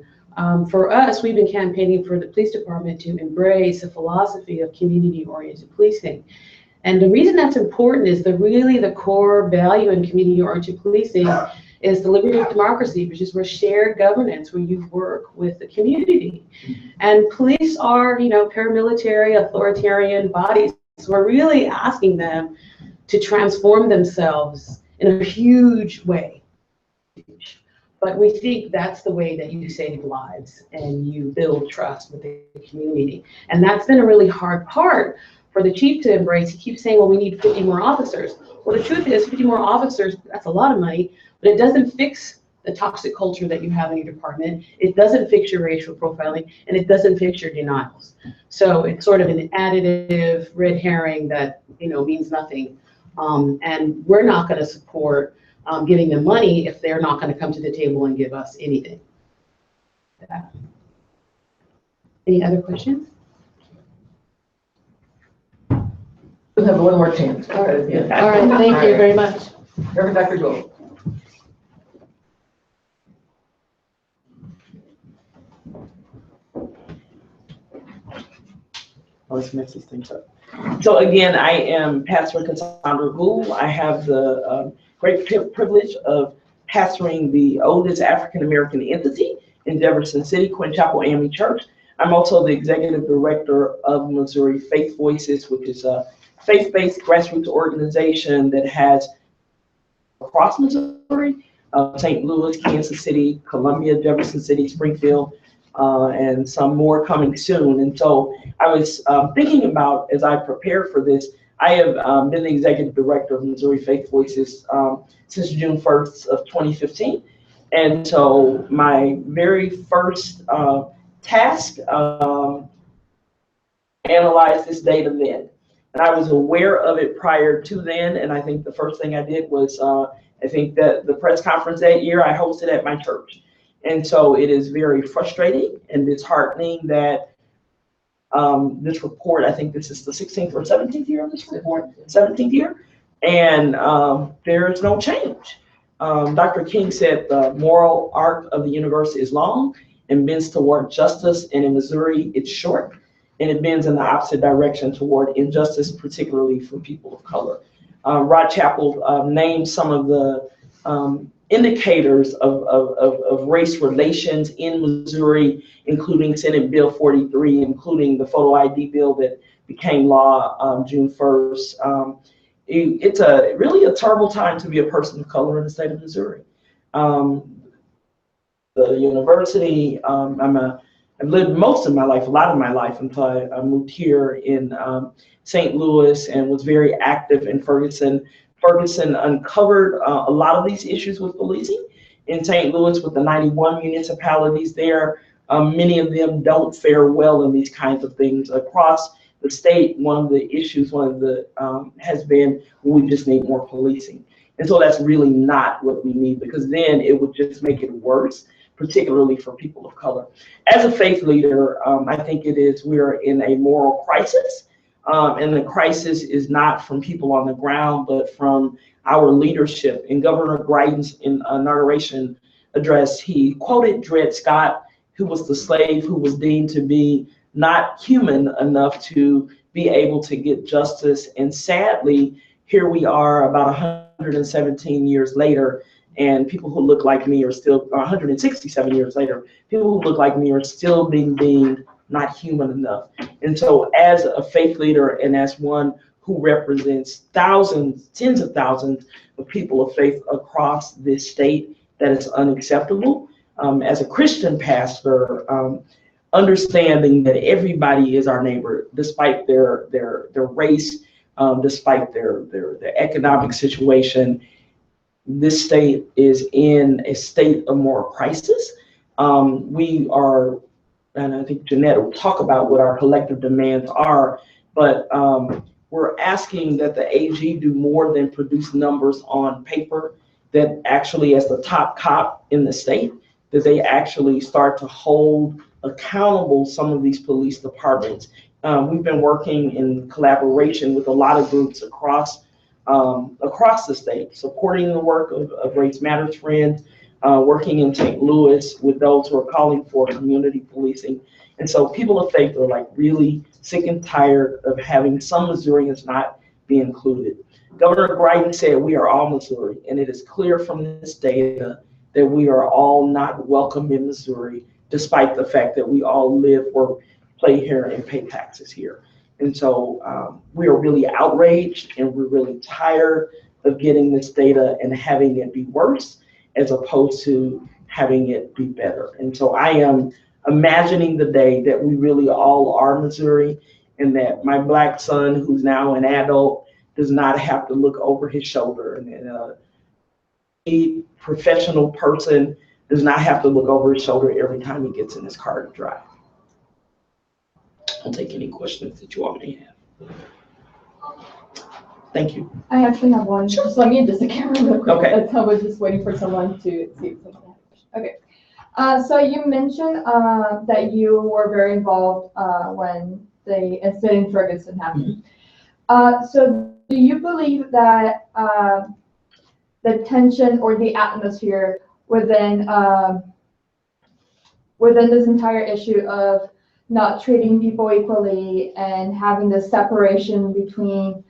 [SPEAKER 1] For us, we've been campaigning for the police department to embrace a philosophy of community-oriented policing. And the reason that's important is the core value in community-oriented policing is the liberty of democracy, which is where shared governance, where you work with the community. And police are, paramilitary, authoritarian bodies. So we're really asking them to transform themselves in a huge way. But we think that's the way that you save lives and you build trust with the community. And that's been a really hard part for the chief to embrace. He keeps saying, well, we need 50 more officers. Well, the truth is 50 more officers, that's a lot of money, but it doesn't fix the toxic culture that you have in your department. It doesn't fix your racial profiling, and it doesn't fix your denials. So it's sort of an additive red herring that, means nothing. And we're not going to support giving them money if they're not going to come to the table and give us anything. Any other questions?
[SPEAKER 2] We'll have one more chance.
[SPEAKER 1] All right, thank you very much.
[SPEAKER 2] Reverend Dr. Gold.
[SPEAKER 9] Let's mix these things up. So again, I am Pastor Cassandra Gould. I have the great privilege of pastoring the oldest African-American entity in Jefferson City, Quinn Chapel AME Church. I'm also the executive director of Missouri Faith Voices, which is a faith-based grassroots organization that has across Missouri, St. Louis, Kansas City, Columbia, Jefferson City, Springfield, and some more coming soon. And so I was thinking about, as I prepared for this, I have been the executive director of Missouri Faith Voices since June 1st of 2015. And so my very first task, analyze this data then. And I was aware of it prior to then. And I think the first thing I did was, I think that the press conference that year I hosted at my church. And so it is very frustrating and disheartening that this report, I think this is the 16th or 17th year of this report, 17th year, and there is no change. Dr. King said the moral arc of the universe is long and bends toward justice, and in Missouri it's short, and it bends in the opposite direction toward injustice, particularly for people of color. Rod Chappell named some of the indicators of race relations in Missouri, including Senate Bill 43, including the photo ID bill that became law June 1st. It's really a terrible time to be a person of color in the state of Missouri. The university, I've lived most of my life, a lot of my life, until I moved here in St. Louis and was very active in Ferguson. Ferguson uncovered a lot of these issues with policing in St. Louis with the 91 municipalities there. Many of them don't fare well in these kinds of things. Across the state, one of the issues, has been, we just need more policing. And so that's really not what we need, because then it would just make it worse, particularly for people of color. As a faith leader, I think we're in a moral crisis. And the crisis is not from people on the ground, but from our leadership. In Governor Greitens' inauguration address, he quoted Dred Scott, who was the slave who was deemed to be not human enough to be able to get justice. And sadly, here we are about 117 years later, and people who look like me are still, 167 years later, people who look like me are still being deemed not human enough. And so as a faith leader and as one who represents thousands, tens of thousands of people of faith across this state, that is unacceptable. As a Christian pastor, understanding that everybody is our neighbor, despite their race, despite their economic situation, this state is in a state of moral crisis. We are, and I think Jeanette will talk about what our collective demands are, but we're asking that the AG do more than produce numbers on paper, that actually, as the top cop in the state, that they actually start to hold accountable some of these police departments. We've been working in collaboration with a lot of groups across the state, supporting the work of Race Matters Friends, working in St. Louis with those who are calling for community policing. And so people of faith are like really sick and tired of having some Missourians not be included. Governor Greitens said we are all Missouri, and it is clear from this data that we are all not welcome in Missouri, despite the fact that we all live, work, play here, and pay taxes here. And so we are really outraged, and we're really tired of getting this data and having it be worse as opposed to having it be better. And so I am imagining the day that we really all are Missouri, and that my Black son, who's now an adult, does not have to look over his shoulder, and a professional person does not have to look over his shoulder every time he gets in his car to drive. I'll take any questions that you all may have. Thank you.
[SPEAKER 4] I actually have one. Just let me adjust the camera real quick.
[SPEAKER 9] Okay.
[SPEAKER 4] That's how I was just waiting for someone to see if someone had a question. Okay. So you mentioned that you were very involved when the incident in Ferguson happened. So do you believe that the tension or the atmosphere within this entire issue of not treating people equally and having this separation between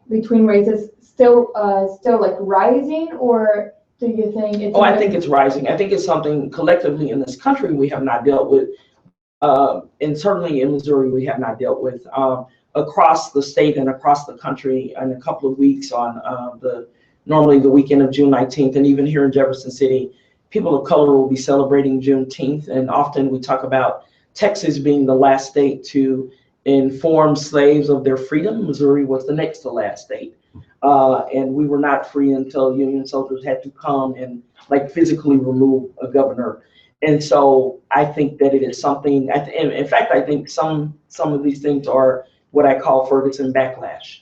[SPEAKER 4] races still like rising, or do you think it's?
[SPEAKER 9] Oh, I think it's rising. I think it's something collectively in this country we have not dealt with, and certainly in Missouri we have not dealt with. Across the state and across the country in a couple of weeks on normally the weekend of June 19th, and even here in Jefferson City, people of color will be celebrating Juneteenth. And often we talk about Texas being the last state to inform slaves of their freedom. Missouri was the next to last state. And we were not free until Union soldiers had to come and like physically remove a governor. And so I think that it is something, in fact, I think some of these things are what I call Ferguson backlash.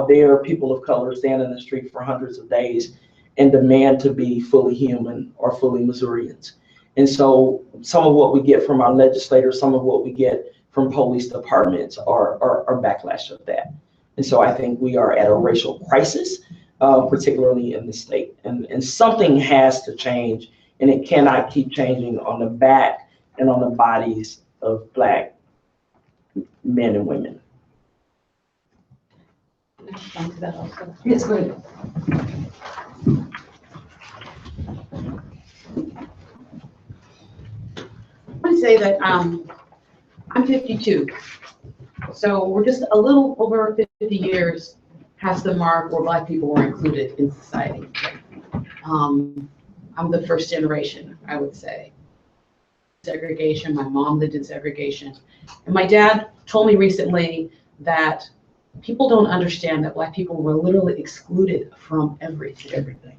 [SPEAKER 9] There, people of color stand in the street for hundreds of days and demand to be fully human or fully Missourians. And so some of what we get from our legislators, some of what we get from police departments are backlash of that. And so I think we are at a racial crisis, particularly in the state. And something has to change, and it cannot keep changing on the back and on the bodies of Black men and women.
[SPEAKER 2] Yes, go ahead.
[SPEAKER 1] I want to say that I'm 52, so we're just a little over 50 years past the mark where Black people were included in society. I'm the first generation, I would say. Segregation, my mom lived in segregation. And my dad told me recently that people don't understand that Black people were literally excluded from everything.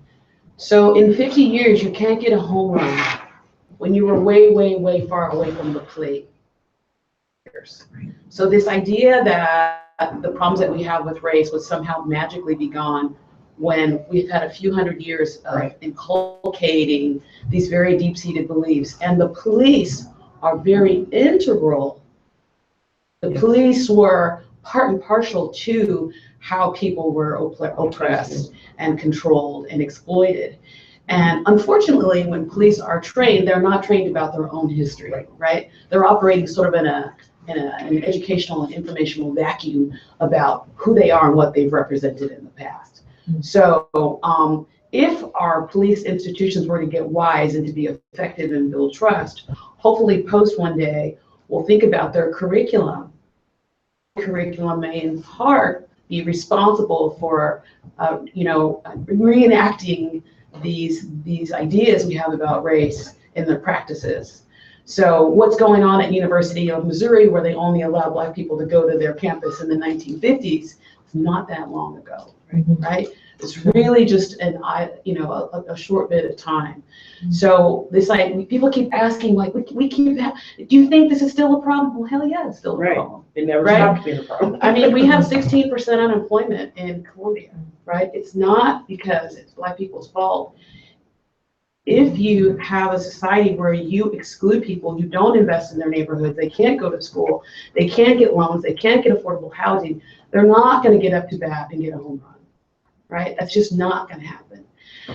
[SPEAKER 1] So in 50 years, you can't get a home run when you were way, way, way far away from the plate. So this idea that the problems that we have with race would somehow magically be gone when we've had a few hundred years of inculcating these very deep-seated beliefs, and the police are very integral. The police were part and parcel to how people were oppressed and controlled and exploited. And unfortunately, when police are trained, they're not trained about their own history, right? They're operating sort of in an educational and informational vacuum about who they are and what they've represented in the past. So if our police institutions were to get wise and to be effective and build trust, hopefully Post one day will think about their curriculum. Curriculum may in part be responsible for, reenacting these ideas we have about race in their practices. So what's going on at University of Missouri, where they only allow Black people to go to their campus in the 1950s, it's not that long ago, right? It's really just a short bit of time. So this, like, people keep asking, like, we keep, do you think this is still a problem? Well, hell yeah, it's still a problem.
[SPEAKER 9] It never stopped being a problem.
[SPEAKER 1] I mean, we have 16% unemployment in Columbia, right? It's not because it's Black people's fault. If you have a society where you exclude people, you don't invest in their neighborhoods, they can't go to school, they can't get loans, they can't get affordable housing, they're not going to get up to bat and get a home run, right? That's just not going to happen.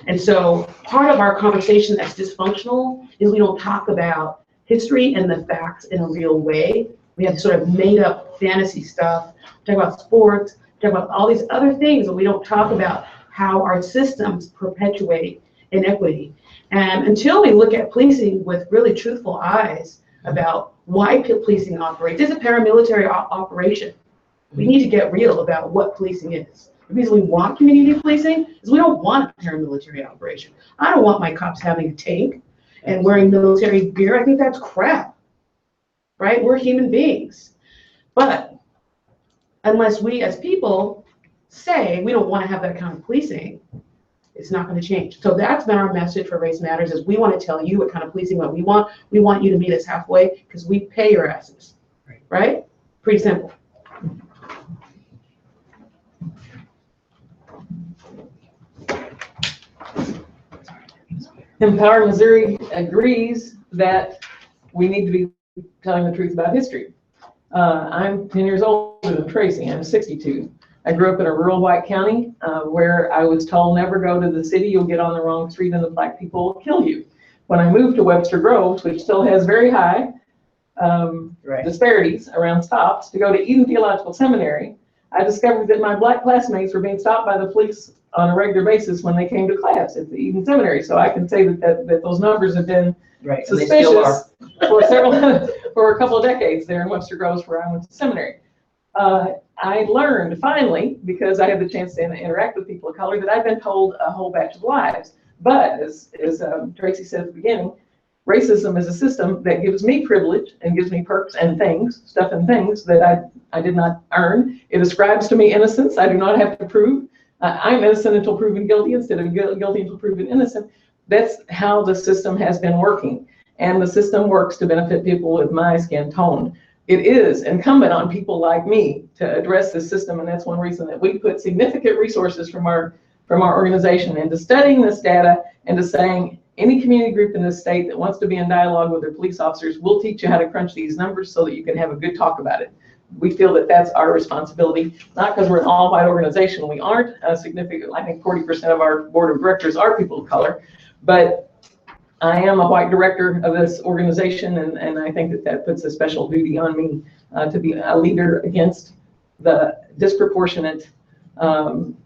[SPEAKER 9] And so part of our conversation that's dysfunctional is we don't talk about history and the facts in a real way. We have sort of made up fantasy stuff, talk about sports, talk about all these other things, but we don't talk about how our systems perpetuate inequity. And until we look at policing with really truthful eyes about why policing operates, it's a paramilitary operation. We need to get real about what policing is. The reason we want community policing is we don't want a paramilitary operation. I don't want my cops having a tank and wearing military gear. I think that's crap, right? We're human beings. But unless we as people say we don't want to have that kind of policing, it's not going to change. So that's been our message for Race Matters, is we want to tell you what kind of policing what we want. We want you to meet us halfway because we pay your asses, right? Pretty simple.
[SPEAKER 2] Empower Missouri agrees that we need to be telling the truth about history. I'm 10 years older than Tracy. I'm 62. I grew up in a rural white county where I was told never go to the city, you'll get on the wrong street and the black people will kill you. When I moved to Webster Groves, which still has very high disparities around stops, to go to Eden Theological Seminary, I discovered that my black classmates were being stopped by the police on a regular basis when they came to class at the Eden Seminary. So I can say that those numbers have been suspicious for for a couple of decades there in Webster Groves where I went to seminary. I learned finally, because I had the chance to interact with people of color, that I've been told a whole batch of lies. But as Tracy said at the beginning, racism is a system that gives me privilege and gives me perks and things, stuff and things that I did not earn. It ascribes to me innocence. I do not have to prove. I'm innocent until proven guilty instead of guilty until proven innocent. That's how the system has been working. And the system works to benefit people with my skin tone. It is incumbent on people like me to address this system, and that's one reason that we put significant resources from our organization into studying this data and to saying any community group in this state that wants to be in dialogue with their police officers, we'll teach you how to crunch these numbers so that you can have a good talk about it. We feel that that's our responsibility, not because we're an all-white organization. We aren't significant. I think 40% of our board of directors are people of color, but I am a white director of this organization, and I think that puts a special duty on me to be a leader against the disproportionate, the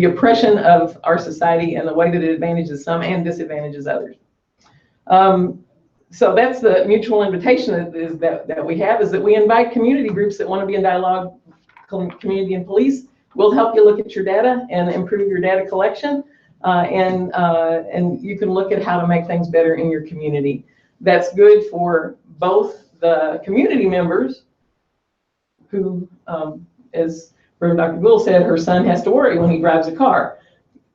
[SPEAKER 2] oppression of our society and the way that it advantages some and disadvantages others. So that's the mutual invitation that we have, is that we invite community groups that want to be in dialogue, community and police. We'll help you look at your data and improve your data collection. And you can look at how to make things better in your community. That's good for both the community members who, as Reverend Dr. Gould said, her son has to worry when he drives a car.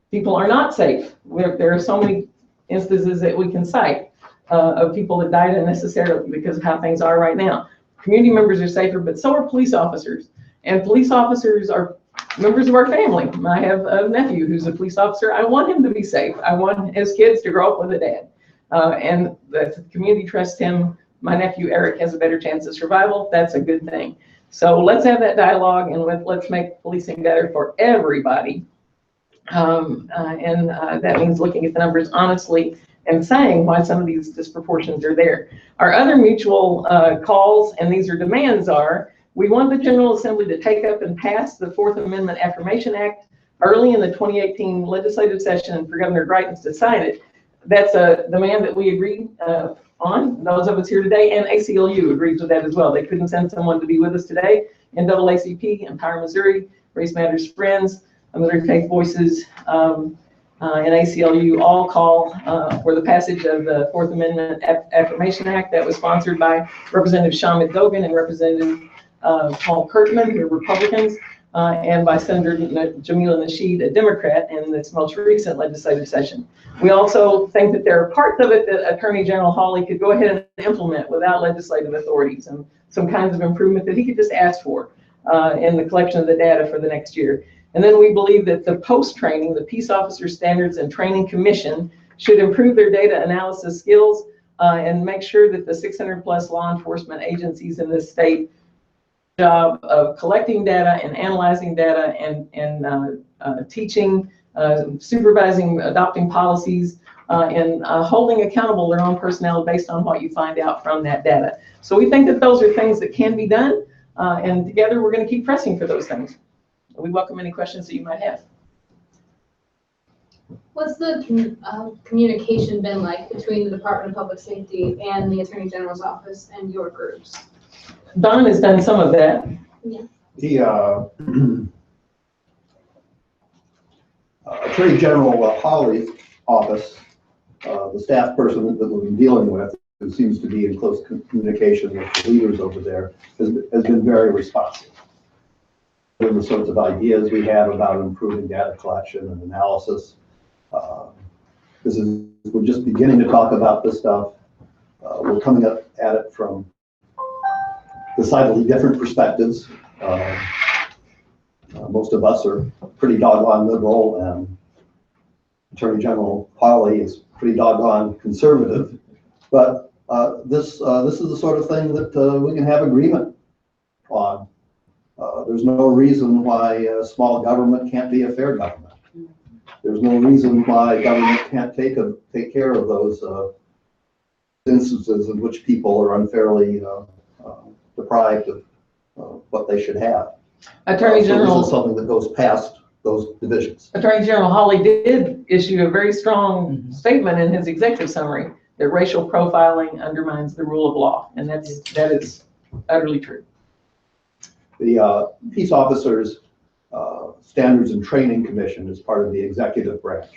[SPEAKER 2] People are not safe. There are so many instances that we can cite of people that died unnecessarily because of how things are right now. Community members are safer, but so are police officers. And police officers are members of our family. I have a nephew who's a police officer. I want him to be safe. I want his kids to grow up with a dad. And if the community trusts him, my nephew Eric has a better chance of survival. That's a good thing. So let's have that dialogue, and let's make policing better for everybody. That means looking at the numbers honestly and saying why some of these disproportions are there. Our other mutual calls, and these are demands, are we want the General Assembly to take up and pass the Fourth Amendment Affirmation Act early in the 2018 legislative session and for Governor Greitens to sign it. That's a demand that we agreed on, those of us here today, and ACLU agrees with that as well. They couldn't send someone to be with us today. NAACP, Empower Missouri, Race Matters Friends, Missouri Faith Voices, and ACLU all call for the passage of the Fourth Amendment Affirmation Act that was sponsored by Representative Sean McDogan and Representative Paul Kurtman, who are Republicans, and by Senator Jamila Nasheed, a Democrat, in this most recent legislative session. We also think that there are parts of it that Attorney General Hawley could go ahead and implement without legislative authorities, and some kinds of improvement that he could just ask for in the collection of the data for the next year. And then we believe that the post-training, the Peace Officer Standards and Training Commission, should improve their data analysis skills and make sure that the 600 plus law enforcement agencies in this state job of collecting data and analyzing data and teaching, supervising, adopting policies, and holding accountable their own personnel based on what you find out from that data. So we think that those are things that can be done, and together we're going to keep pressing for those things. We welcome any questions that you might have.
[SPEAKER 5] What's the communication been like between the Department of Public Safety and the Attorney General's office and your groups?
[SPEAKER 2] Don has done some of that.
[SPEAKER 6] The Attorney General Hawley's office, the staff person that we've been dealing with, who seems to be in close communication with the leaders over there, has been very responsive. The sorts of ideas we have about improving data collection and analysis. We're just beginning to talk about this stuff. We're coming up at it from decidedly different perspectives. Most of us are pretty doggone liberal, and Attorney General Hawley is pretty doggone conservative. But this is the sort of thing that we can have agreement on. There's no reason why small government can't be a fair government. There's no reason why government can't take care of those instances in which people are unfairly deprived of what they should have.
[SPEAKER 2] Attorney General.
[SPEAKER 6] This is something that goes past those divisions.
[SPEAKER 2] Attorney General Hawley did issue a very strong statement in his executive summary that racial profiling undermines the rule of law, and that is utterly true.
[SPEAKER 6] The Peace Officers Standards and Training Commission is part of the executive branch,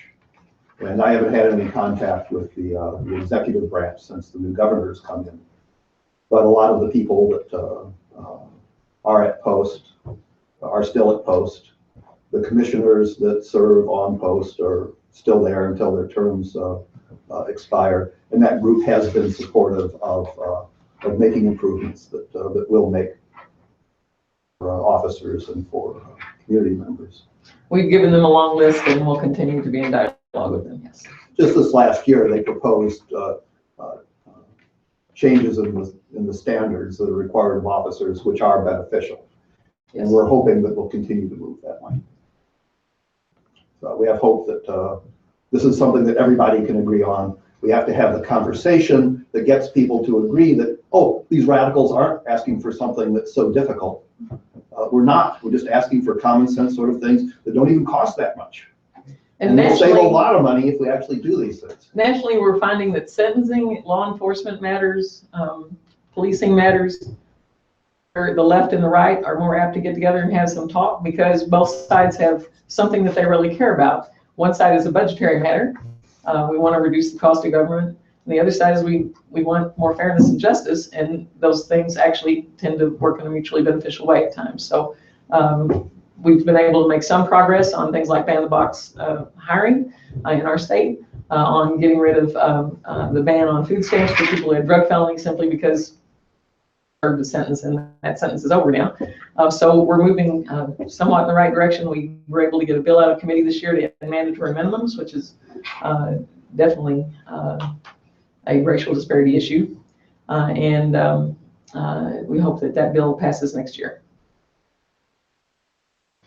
[SPEAKER 6] and I haven't had any contact with the executive branch since the new governor's come in. But a lot of the people that are at post are still at post. The commissioners that serve on post are still there until their terms expire, and that group has been supportive of making improvements that will make for officers and for community members.
[SPEAKER 2] We've given them a long list, and we'll continue to be in dialogue with them, yes.
[SPEAKER 6] Just this last year, they proposed changes in the standards that are required of officers, which are beneficial. And we're hoping that we'll continue to move that way. So we have hope that this is something that everybody can agree on. We have to have the conversation that gets people to agree that, oh, these radicals aren't asking for something that's so difficult. We're not. We're just asking for common sense sort of things that don't even cost that much. And we'll save a lot of money if we actually do these things.
[SPEAKER 2] Nationally, we're finding that sentencing, law enforcement matters, policing matters, the left and the right are more apt to get together and have some talk because both sides have something that they really care about. One side is a budgetary matter. We want to reduce the cost of government. And the other side is we want more fairness and justice, and those things actually tend to work in a mutually beneficial way at times. So we've been able to make some progress on things like ban-the-box hiring in our state, on getting rid of the ban on food stamps for people who had drug felonies simply because the sentence and that sentence is over now. So we're moving somewhat in the right direction. We were able to get a bill out of committee this year to end mandatory minimums, which is definitely a racial disparity issue. And we hope that that bill passes next year.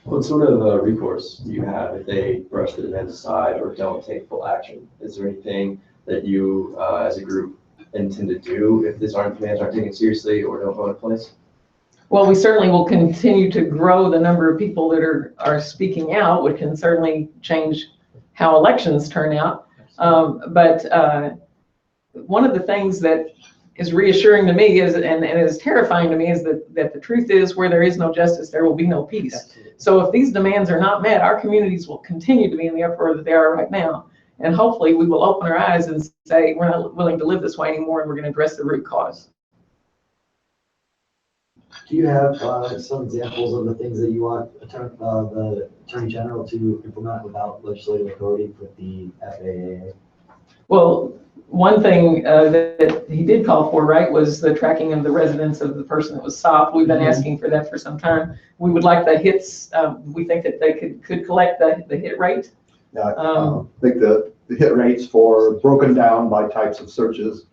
[SPEAKER 7] What sort of recourse do you have if they brush the demands aside or don't take full action? Is there anything that you, as a group, intend to do if these demands aren't taken seriously or don't go into place?
[SPEAKER 2] Well, we certainly will continue to grow the number of people that are speaking out, which can certainly change how elections turn out. But one of the things that is reassuring to me is, and is terrifying to me, is that the truth is where there is no justice, there will be no peace. Absolutely. So if these demands are not met, our communities will continue to be in the uproar that they are right now. And hopefully we will open our eyes and say, we're not willing to live this way anymore, and we're going to address the root cause.
[SPEAKER 8] Do you have some examples of the things that you want the Attorney General to implement without legislative authority with the FAA?
[SPEAKER 2] Well, one thing that he did call for, right, was the tracking of the residence of the person that was stopped. We've been asking for that for some time. We would like the hits. We think that they could collect the hit rate.
[SPEAKER 6] Yeah, I think the hit rates for broken down by types of searches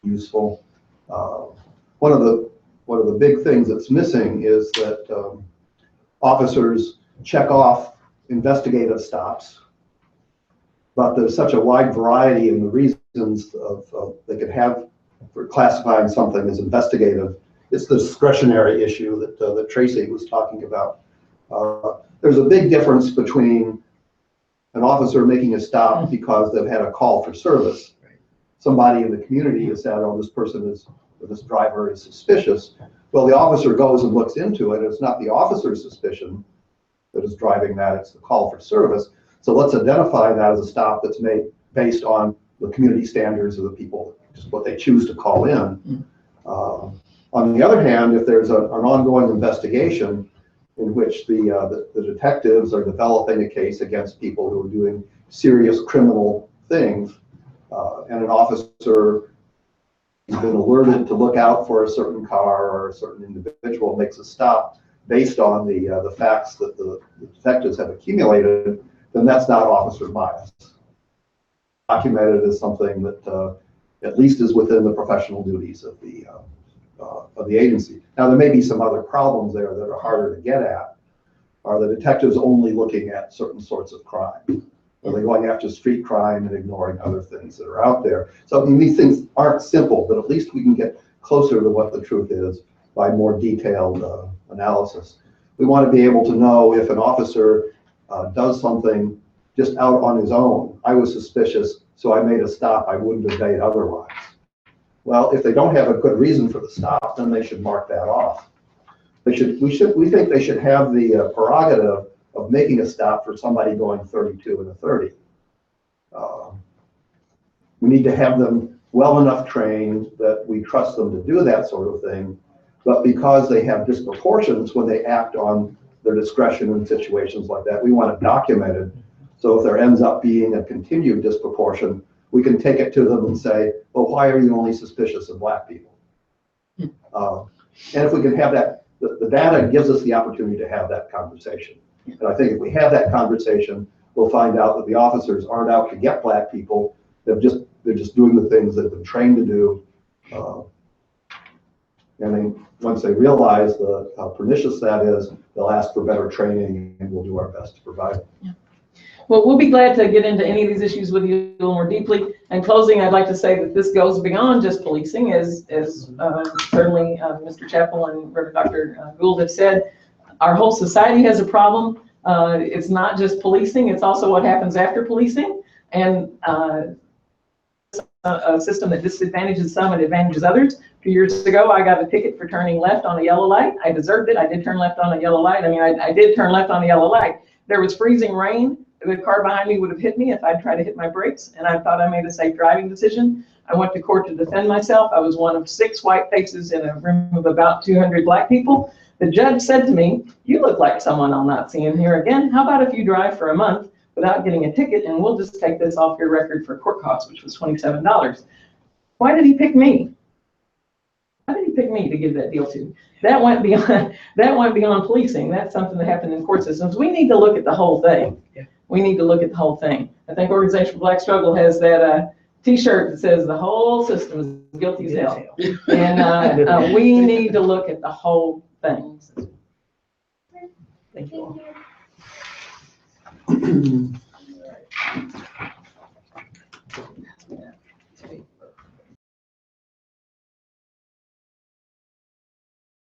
[SPEAKER 6] useful. One of the big things that's missing is that officers check off investigative stops. But there's such a wide variety in the reasons of they could have for classifying something as investigative. It's the discretionary issue that Tracy was talking about. There's a big difference between an officer making a stop because they've had a call for service. Somebody in the community has said, oh, this person is, or this driver is suspicious. Well, the officer goes and looks into it. It's not the officer's suspicion that is driving that, it's the call for service. So let's identify that as a stop that's made based on the community standards of the people, just what they choose to call in. On the other hand, if there's an ongoing investigation in which the detectives are developing a case against people who are doing serious criminal things, and an officer has been alerted to look out for a certain car or a certain individual, makes a stop based on the facts that the detectives have accumulated, then that's not officer bias. Documented as something that at least is within the professional duties of the agency. Now, there may be some other problems there that are harder to get at. Are the detectives only looking at certain sorts of crime? Are they going after street crime and ignoring other things that are out there? So I mean, these things aren't simple, but at least we can get closer to what the truth is by more detailed analysis. We want to be able to know if an officer does something just out on his own. I was suspicious, so I made a stop I wouldn't have made otherwise. Well, if they don't have a good reason for the stop, then they should mark that off. We think they should have the prerogative of making a stop for somebody going 32 and a 30. We need to have them well enough trained that we trust them to do that sort of thing, but because they have disproportions when they act on their discretion in situations like that, we want it documented. So if there ends up being a continued disproportion, we can take it to them and say, well, why are you only suspicious of black people? And if we can have that, the data gives us the opportunity to have that conversation. And I think if we have that conversation, we'll find out that the officers aren't out to get black people. They're just doing the things they've been trained to do. And then once they realize how pernicious that is, they'll ask for better training, and we'll do our best to provide it.
[SPEAKER 2] Yeah. Well, we'll be glad to get into any of these issues with you a little more deeply. In closing, I'd like to say that this goes beyond just policing, as certainly Mr. Chappell and Reverend Dr. Gould have said. Our whole society has a problem. It's not just policing, it's also what happens after policing. And a system that disadvantages some and advantages others. A few years ago, I got a ticket for turning left on a yellow light. I deserved it. I did turn left on a yellow light. I mean, I did turn left on a yellow light. There was freezing rain. The car behind me would have hit me if I'd tried to hit my brakes, and I thought I made a safe driving decision. I went to court to defend myself. I was one of 6 white faces in a room of about 200 black people. The judge said to me, you look like someone I'll not see in here again. How about if you drive for a month without getting a ticket, and we'll just take this off your record for court costs, which was $27. Why did he pick me? Why did he pick me to give that deal to? That went beyond policing. That's something that happened in court systems. We need to look at the whole thing.
[SPEAKER 9] Yeah.
[SPEAKER 2] We need to look at the whole thing. I think Organization for Black Struggle has that T-shirt that says the whole system is guilty as hell. And we need to look at the whole thing.
[SPEAKER 9] Thank you all.